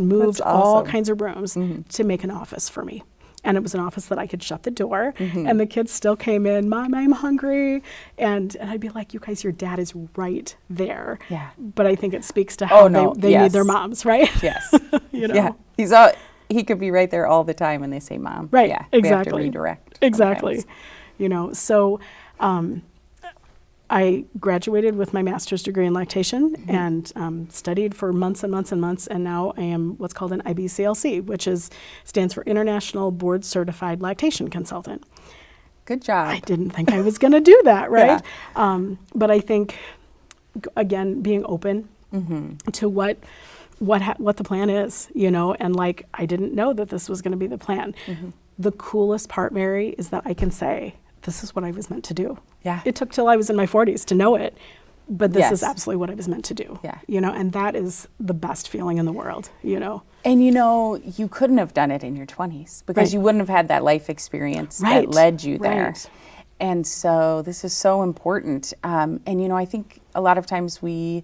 moved all kinds of rooms to make an office for me. And it was an office that I could shut the door, and the kids still came in, Mom, I'm hungry. And I'd be like, you guys, your dad is right there. Yeah. But I think it speaks to how they need their moms, right? Yes. Yeah. He could be right there all the time, and they say, Mom. Right. Yeah. Exactly. We have to redirect. Exactly. So I graduated with my master's degree in lactation and studied for months and months and months, and now I am what's called an IBCLC, which stands for International Board Certified Lactation Consultant. Good job. I didn't think I was going to do that, right? But I think, again, being open to what the plan is, and like, I didn't know that this was going to be the plan. The coolest part, Mary, is that I can say, this is what I was meant to do. Yeah. It took till I was in my 40s to know it, but this is absolutely what I was meant to do. Yeah. And that is the best feeling in the world, And you couldn't have done it in your 20s because you wouldn't have had that life experience that led you there. And so this is so important. And I think a lot of times we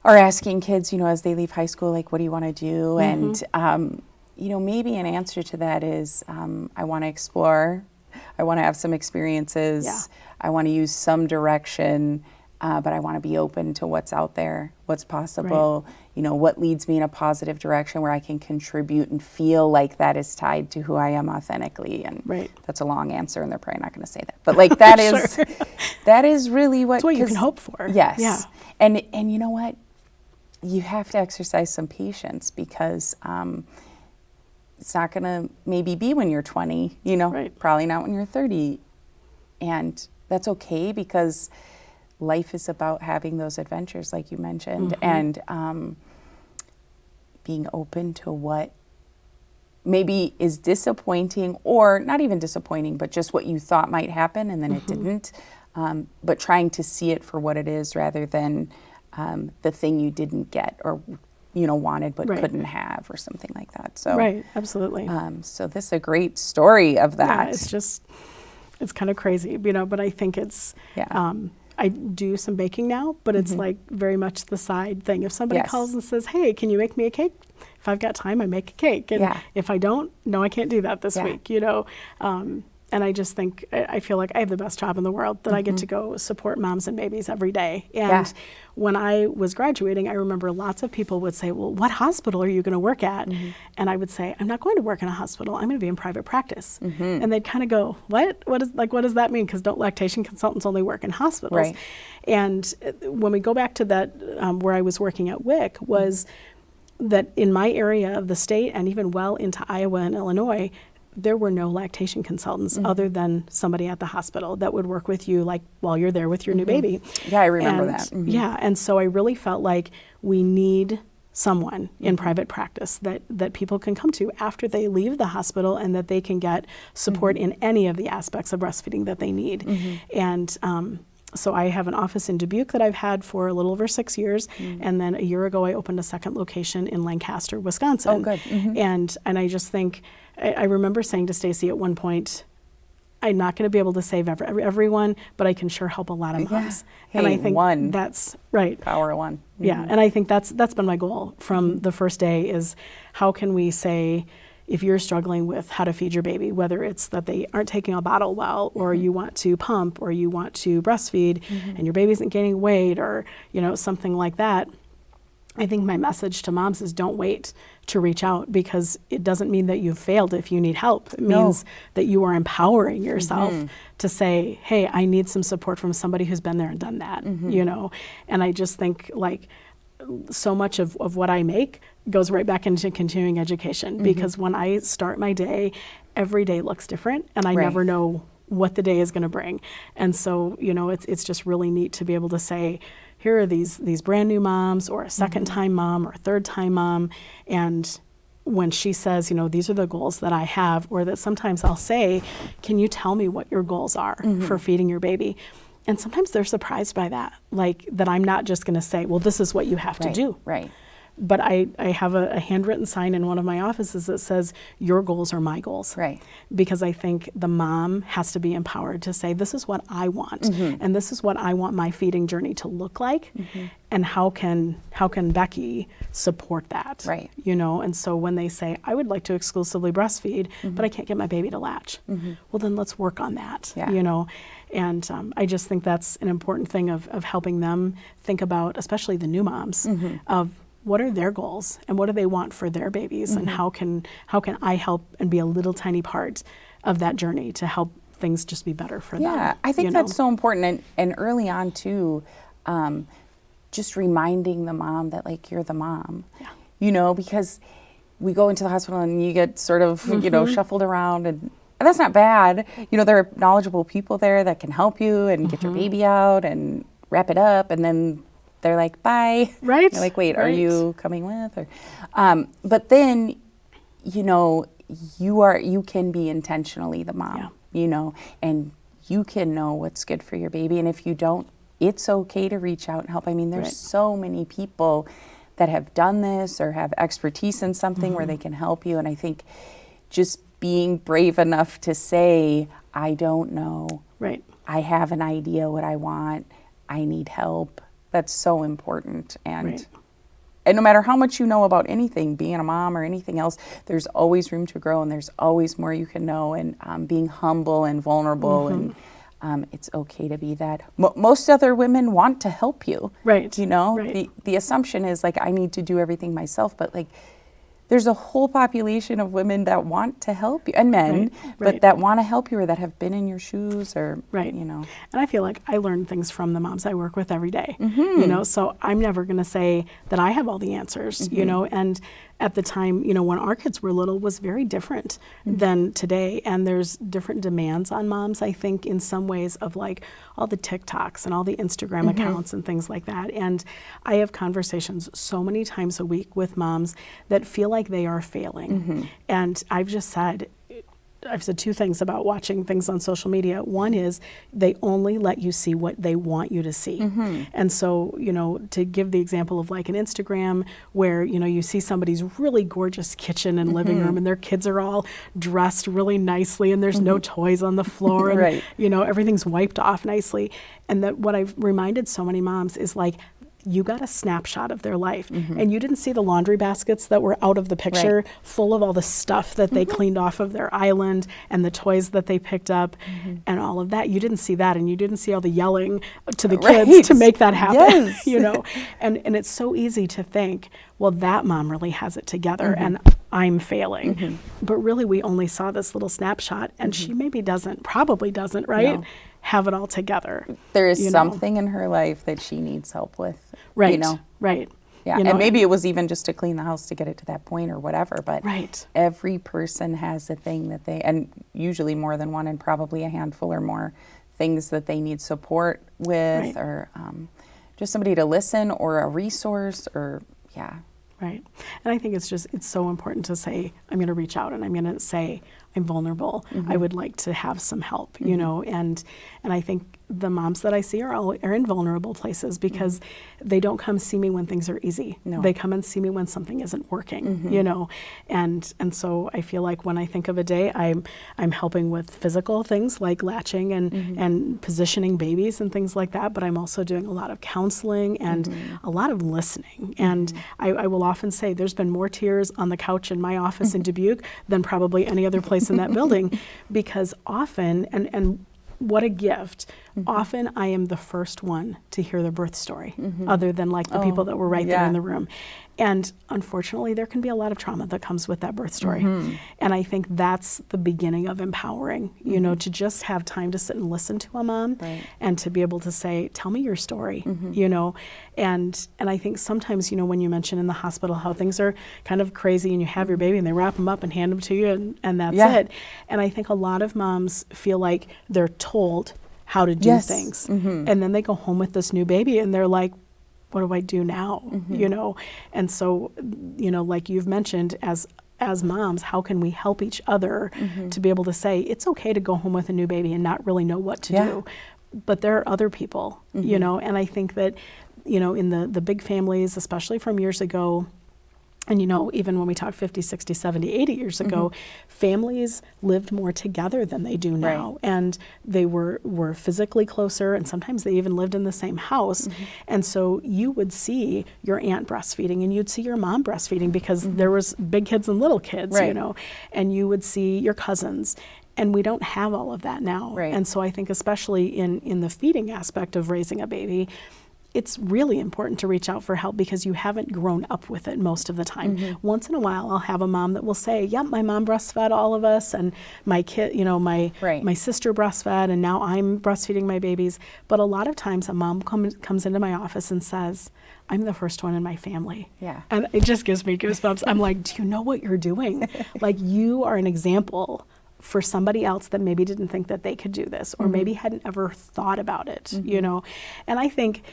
are asking kids, as they leave high school, like, what do you want to do? And, maybe an answer to that is, I want to explore. I want to have some experiences. Yeah. I want to use some direction, but I want to be open to what's out there, what's possible, what leads me in a positive direction where I can contribute and feel like that is tied to who I am authentically. And that's a long answer, and they're probably not going to say that. But like, that is that is really what, that's what you can hope for. Yes. Yeah. And you know what? You have to exercise some patience, because it's not going to maybe be when you're 20, probably not when you're 30. And that's okay, because life is about having those adventures, like you mentioned, and being open to what maybe is disappointing, or not even disappointing, but just what you thought might happen and then it didn't. But trying to see it for what it is, rather than the thing you didn't get or wanted but couldn't have, or something like that. So absolutely. So this is a great story of that. Yeah, it's kind of crazy, but I think it's, I do some baking now, but it's like very much the side thing. If somebody calls and says, hey, can you make me a cake? If I've got time, I make a cake. And if I don't, no, I can't do that this week, I just think, I feel like I have the best job in the world, that I get to go support moms and babies every day. And when I was graduating, I remember lots of people would say, well, what hospital are you going to work at? And I would say, I'm not going to work in a hospital. I'm going to be in private practice. And they'd kind of go, what? What does that mean? Because don't lactation consultants only work in hospitals? Right. And when we go back to that, where I was working at WIC, was that in my area of the state, and even well into Iowa and Illinois, there were no lactation consultants other than somebody at the hospital that would work with you, like while you're there with your new baby. Yeah, I remember that. Yeah, and so I really felt like we need someone in private practice that people can come to after they leave the hospital, and that they can get support in any of the aspects of breastfeeding that they need. And so I have an office in Dubuque that I've had for a little over 6 years, and then a year ago I opened a second location in Lancaster, Wisconsin. Oh, good. And I just think, I remember saying to Stacy at one point, I'm not going to be able to save everyone, but I can sure help a lot of moms. Hey, and I think one. that's right. Power of one. Yeah, and I think that's been my goal from the first day, is how can we say, if you're struggling with how to feed your baby, whether it's that they aren't taking a bottle well, or you want to pump, or you want to breastfeed, and your baby isn't gaining weight, or something like that, I think my message to moms is, don't wait to reach out, because it doesn't mean that you've failed if you need help. It means that you are empowering yourself to say, hey, I need some support from somebody who's been there and done that, And I just think, like, so much of what I make goes right back into continuing education, because when I start my day, every day looks different, and I never know what the day is going to bring. And so, it's just really neat to be able to say, here are these brand new moms, or a second time mom, or a third time mom, and when she says, these are the goals that I have, or that sometimes I'll say, can you tell me what your goals are for feeding your baby? And sometimes they're surprised by that, like that I'm not just going to say, well, this is what you have to do. Right. But I have a handwritten sign in one of my offices that says, your goals are my goals. Right. Because I think the mom has to be empowered to say, this is what I want, and this is what I want my feeding journey to look like, and how can Becky support that? Right. And so when they say, I would like to exclusively breastfeed, but I can't get my baby to latch, well, then let's work on that, And I just think that's an important thing of helping them think about, especially the new moms, of what are their goals and what do they want for their babies, and how can I help and be a little tiny part of that journey to help things just be better for them. Yeah, I think that's so important, and early on too, just reminding the mom that, like, you're the mom. Yeah. Because we go into the hospital and you get sort of shuffled around, and that's not bad. There are knowledgeable people there that can help you and get your baby out and wrap it up, and then they're like, bye. Right. You're like, wait, are you coming with? Or, but then, you can be intentionally the mom, and you can know what's good for your baby. And if you don't, it's okay to reach out and help. I mean, there's so many people that have done this or have expertise in something where they can help you. And I think just being brave enough to say, I don't know. Right. I have an idea what I want. I need help. That's so important. And no matter how much you know about anything, being a mom or anything else, there's always room to grow, and there's always more you can know, and being humble and vulnerable, and it's okay to be that. Most other women want to help you. Right. The assumption is, like, I need to do everything myself, but, like, there's a whole population of women that want to help you, and men, but that want to help you, or that have been in your shoes, or, And I feel like I learn things from the moms I work with every day, so I'm never going to say that I have all the answers, and at the time, when our kids were little, was very different than today. And there's different demands on moms, I think, in some ways, of like all the TikToks and all the Instagram accounts and things like that. And I have conversations so many times a week with moms that feel like they are failing. And I've said two things about watching things on social media. One is they only let you see what they want you to see. And so, to give the example of like an Instagram where, you see somebody's really gorgeous kitchen and living room, and their kids are all dressed really nicely, and there's no toys on the floor, and, everything's wiped off nicely. And that what I've reminded so many moms is, like, you got a snapshot of their life. And you didn't see the laundry baskets that were out of the picture, full of all the stuff that they cleaned off of their island and the toys that they picked up and all of that. You didn't see that, and you didn't see all the yelling to the kids to make that happen. You know, and it's so easy to think, well, that mom really has it together and I'm failing. But really, we only saw this little snapshot, and she maybe probably doesn't, right? No. Have it all together. There is something in her life that she needs help with. Right. You know? Right. Yeah. You know, and maybe it was even just to clean the house to get it to that point or whatever. But every person has a thing that and usually more than one, and probably a handful or more things that they need support with, or just somebody to listen, or a resource, or Right. And I think it's so important to say, I'm going to reach out and I'm going to say, I'm vulnerable. I would like to have some help, you know, and I think the moms that I see are in vulnerable places because they don't come see me when things are easy. No. They come and see me when something isn't working, you know, and so I feel like when I think of a day, I'm helping with physical things like latching and positioning babies and things like that, but I'm also doing a lot of counseling and a lot of listening. And I will often say there's been more tears on the couch in my office in Dubuque than probably any other place in that building, because often, and what a gift, often I am the first one to hear the birth story, other than like the people that were right there in the room. And unfortunately, there can be a lot of trauma that comes with that birth story. And I think that's the beginning of empowering, you know, to just have time to sit and listen to a mom and to be able to say, tell me your story, you know. And I think sometimes, you know, when you mention in the hospital how things are kind of crazy and you have your baby and they wrap them up and hand them to you and that's it. And I think a lot of moms feel like they're told how to do things. And then they go home with this new baby and they're like, what do I do now? You know? And so, you know, like you've mentioned, as moms, how can we help each other to be able to say, it's okay to go home with a new baby and not really know what to do. But there are other people, you know, and I think that, you know, in the big families, especially from years ago, and, you know, even when we talk 50, 60, 70, 80 years ago, families lived more together than they do now. And they were physically closer, and sometimes they even lived in the same house. And so you would see your aunt breastfeeding, and you'd see your mom breastfeeding because there was big kids and little kids, you know, and you would see your cousins. And we don't have all of that now. And so I think especially in the feeding aspect of raising a baby, it's really important to reach out for help because you haven't grown up with it most of the time. Once in a while, I'll have a mom that will say, yep, my mom breastfed all of us, and my kid, you know, my sister breastfed, and now I'm breastfeeding my babies. But a lot of times a mom comes into my office and says, I'm the first one in my family. And it just gives me goosebumps. I'm like, do you know what you're doing? Like, you are an example for somebody else that maybe didn't think that they could do this, or maybe hadn't ever thought about it, you know? And I think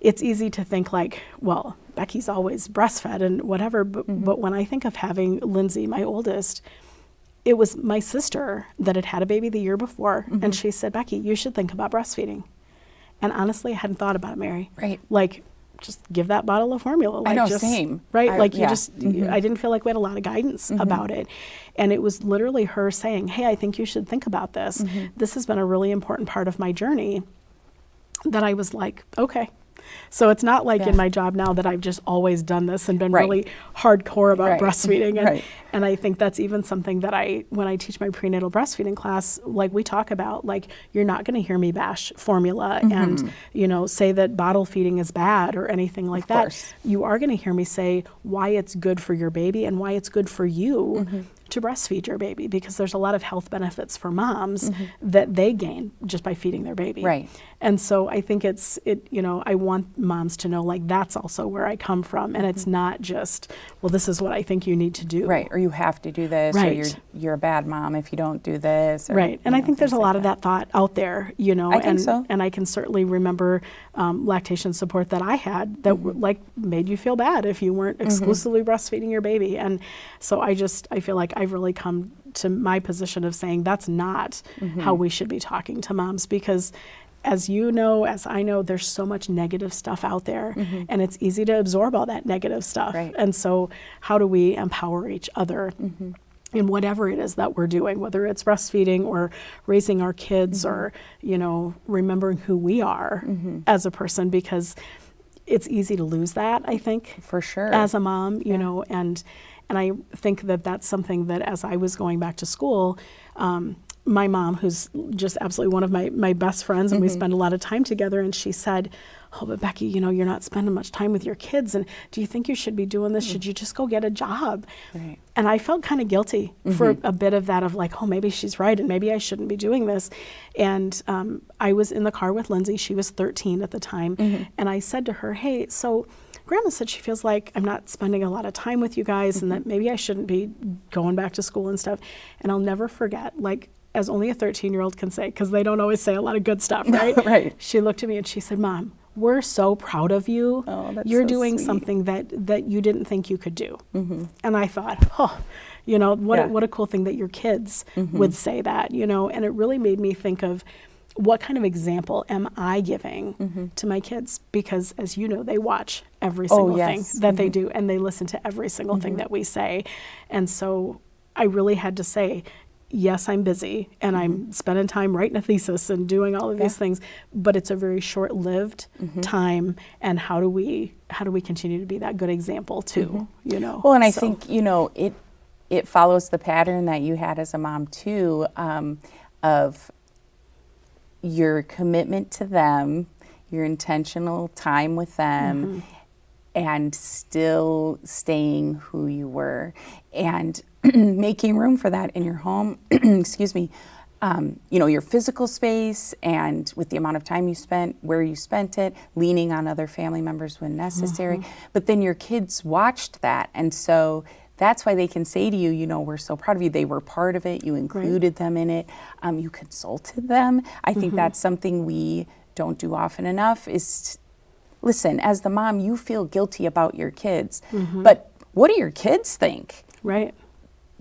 it's easy to think like, well, Becky's always breastfed and whatever, but when I think of having Lindsay, my oldest, it was my sister that had a baby the year before, and she said, Becky, you should think about breastfeeding. And honestly, I hadn't thought about it, Mary. Like, just give that bottle of formula. Like, I know, just, same. Like, you just, I didn't feel like we had a lot of guidance about it. And it was literally her saying, hey, I think you should think about this. This has been a really important part of my journey, that I was like, okay. So it's not like in my job now that I've just always done this and been really hardcore about breastfeeding. And I think that's even something that when I teach my prenatal breastfeeding class, like we talk about, like, you're not going to hear me bash formula and, you know, say that bottle feeding is bad or anything like that. You are going to hear me say why it's good for your baby and why it's good for you to breastfeed your baby, because there's a lot of health benefits for moms that they gain just by feeding their baby. And so I think you know, I want moms to know, like, that's also where I come from, and it's not just, well, this is what I think you need to do. Or you have to do this, or you're a bad mom if you don't do this. Or, and I think there's a lot of that thought out there, you know. I think so. And I can certainly remember lactation support that I had that like made you feel bad if you weren't exclusively breastfeeding your baby. And so I feel like I've really come to my position of saying that's not how we should be talking to moms, because as you know, as I know, there's so much negative stuff out there, and it's easy to absorb all that negative stuff. And so how do we empower each other in whatever it is that we're doing, whether it's breastfeeding or raising our kids or, you know, remembering who we are as a person? Because it's easy to lose that, I think. For sure. As a mom, you know, and I think that that's something that as I was going back to school, my mom, who's just absolutely one of my best friends, and we spend a lot of time together, and she said, oh, but Becky, you know, you're not spending much time with your kids, and do you think you should be doing this? Should you just go get a job? Right. And I felt kind of guilty for a bit of that, of like, oh, maybe she's right, and maybe I shouldn't be doing this. And I was in the car with Lindsay. She was 13 at the time, and I said to her, hey, so Grandma said she feels like I'm not spending a lot of time with you guys, and that maybe I shouldn't be going back to school and stuff. And I'll never forget, like, as only a 13-year-old can say, because they don't always say a lot of good stuff, right? Right. She looked at me and she said, Mom, we're so proud of you. Oh, that's You're so doing sweet. something that you didn't think you could do. And I thought, oh, you know, what a cool thing that your kids would say that, you know. And it really made me think of, what kind of example am I giving to my kids? Because, as you know, they watch every single thing that they do, and they listen to every single thing that we say. And so I really had to say, yes, I'm busy, and I'm spending time writing a thesis and doing all of these things, but it's a very short-lived time. And how do we continue to be that good example too? You know. Well, and I think, you know, it follows the pattern that you had as a mom too, of your commitment to them, your intentional time with them, and still staying who you were, and making room for that in your home, excuse me, you know, your physical space, and with the amount of time you spent, where you spent it, leaning on other family members when necessary. But then your kids watched that, and so that's why they can say to you, you know, we're so proud of you. They were part of it. You included them in it. You consulted them. I think that's something we don't do often enough is, listen, as the mom, you feel guilty about your kids, but what do your kids think? Right.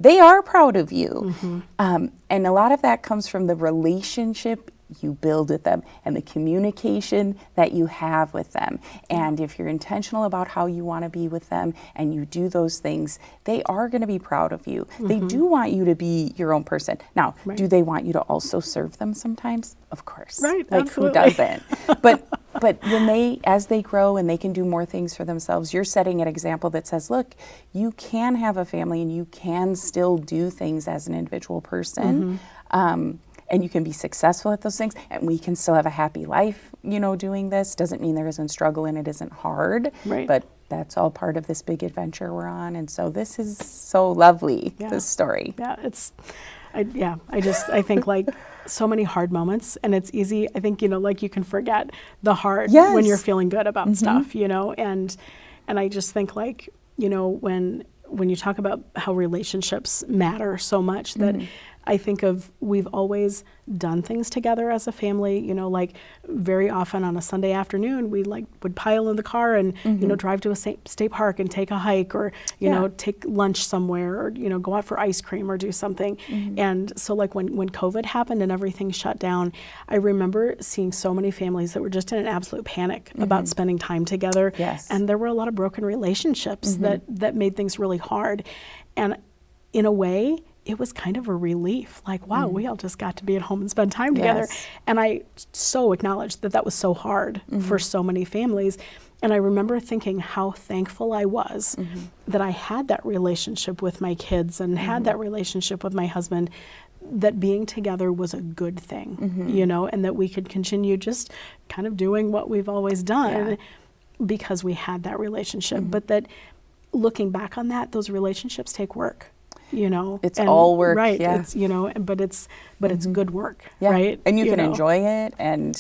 They are proud of you. And a lot of that comes from the relationship you build with them and the communication that you have with them. And if you're intentional about how you want to be with them and you do those things, they are going to be proud of you. They do want you to be your own person. Now, do they want you to also serve them sometimes? Of course. Right, like absolutely. who doesn't? But when as they grow and they can do more things for themselves, you're setting an example that says, look, you can have a family and you can still do things as an individual person. And you can be successful at those things, and we can still have a happy life, you know, doing this. Doesn't mean there isn't struggle and it isn't hard, but that's all part of this big adventure we're on. And so this is so lovely, this story. Yeah, I think like so many hard moments, and it's easy, I think, you know, like you can forget the hard when you're feeling good about stuff, you know, and I just think, like, you know, when you talk about how relationships matter so much, that I think of, we've always done things together as a family, you know, like very often on a Sunday afternoon, we would pile in the car and, you know, drive to a state park and take a hike, or, you know, take lunch somewhere, or, you know, go out for ice cream or do something. And so like when COVID happened and everything shut down, I remember seeing so many families that were just in an absolute panic about spending time together. And there were a lot of broken relationships that made things really hard. And in a way, it was kind of a relief, like, wow, we all just got to be at home and spend time together. And I so acknowledged that was so hard for so many families. And I remember thinking how thankful I was that I had that relationship with my kids and had that relationship with my husband, that being together was a good thing, you know, and that we could continue just kind of doing what we've always done because we had that relationship. But that looking back on that, those relationships take work. You know, it's all work, right? It's, you know, but it's good work, right? And you can enjoy it, and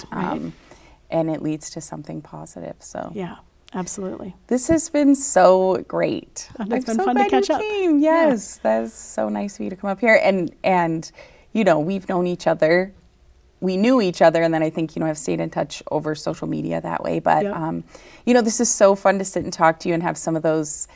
it leads to something positive. So yeah, absolutely. This has been so great. And it's been so fun glad to catch you up. Came. Yes, that is so nice of you to come up here, and you know, we've known each other. We knew each other, and then I think, you know, have stayed in touch over social media that way. But you know, this is so fun to sit and talk to you and have some of those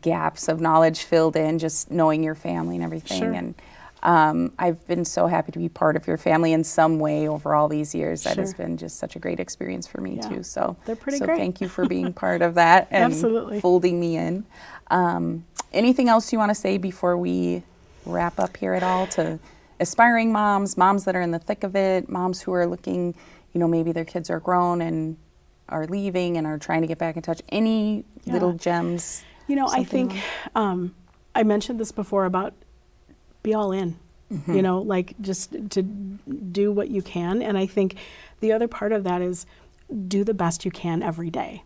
gaps of knowledge filled in, just knowing your family and everything. And I've been so happy to be part of your family in some way over all these years. That has been just such a great experience for me too. So they're pretty great. Thank you for being part of that and folding me in. Anything else you want to say before we wrap up here at all, to aspiring moms, moms that are in the thick of it, moms who are looking, you know, maybe their kids are grown and are leaving and are trying to get back in touch, any little gems? You know, I think I mentioned this before about be all in, you know, like just to do what you can. And I think the other part of that is do the best you can every day.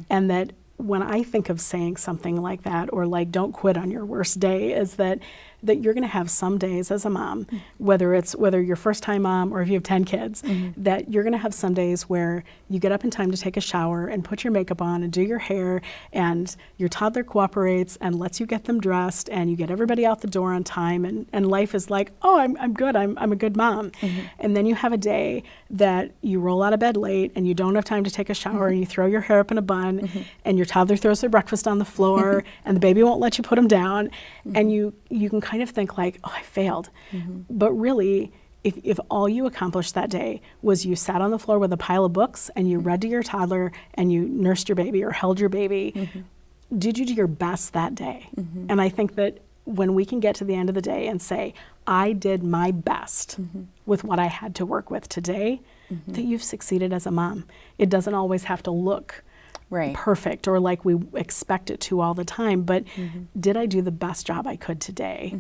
And that when I think of saying something like that, or like don't quit on your worst day, is that you're going to have some days as a mom, whether you're first time mom or if you have 10 kids, that you're going to have some days where you get up in time to take a shower and put your makeup on and do your hair, and your toddler cooperates and lets you get them dressed, and you get everybody out the door on time, and life is like, oh, I'm good, I'm a good mom. And then you have a day that you roll out of bed late and you don't have time to take a shower, and you throw your hair up in a bun, and your toddler throws their breakfast on the floor, and the baby won't let you put them down, and you can kind of think like, oh, I failed. But really, if all you accomplished that day was you sat on the floor with a pile of books and you read to your toddler and you nursed your baby or held your baby, did you do your best that day? And I think that when we can get to the end of the day and say, I did my best with what I had to work with today, that you've succeeded as a mom. It doesn't always have to look perfect or like we expect it to all the time, but did I do the best job I could today?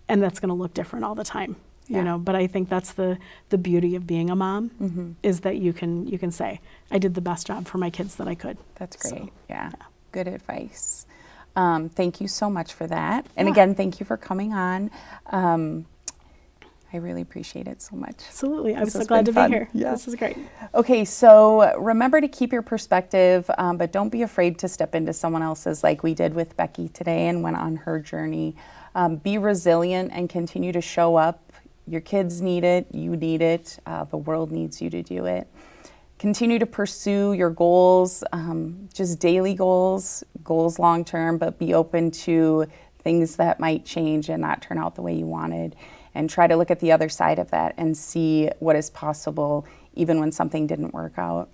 And that's going to look different all the time, you know. But I think that's the beauty of being a mom, is that you can say, I did the best job for my kids that I could. That's great. So, yeah, good advice. Thank you so much for that. And again, thank you for coming on. I really appreciate it so much. Absolutely. I was so glad to be here. Yeah. This is great. Okay, so remember to keep your perspective, but don't be afraid to step into someone else's, like we did with Becky today and went on her journey. Be resilient and continue to show up. Your kids need it. You need it. The world needs you to do it. Continue to pursue your goals, just daily goals long term, but be open to things that might change and not turn out the way you wanted. And try to look at the other side of that and see what is possible even when something didn't work out.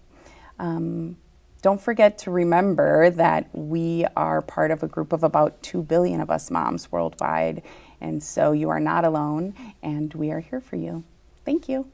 Don't forget to remember that we are part of a group of about 2 billion of us moms worldwide. And so you are not alone, and we are here for you. Thank you.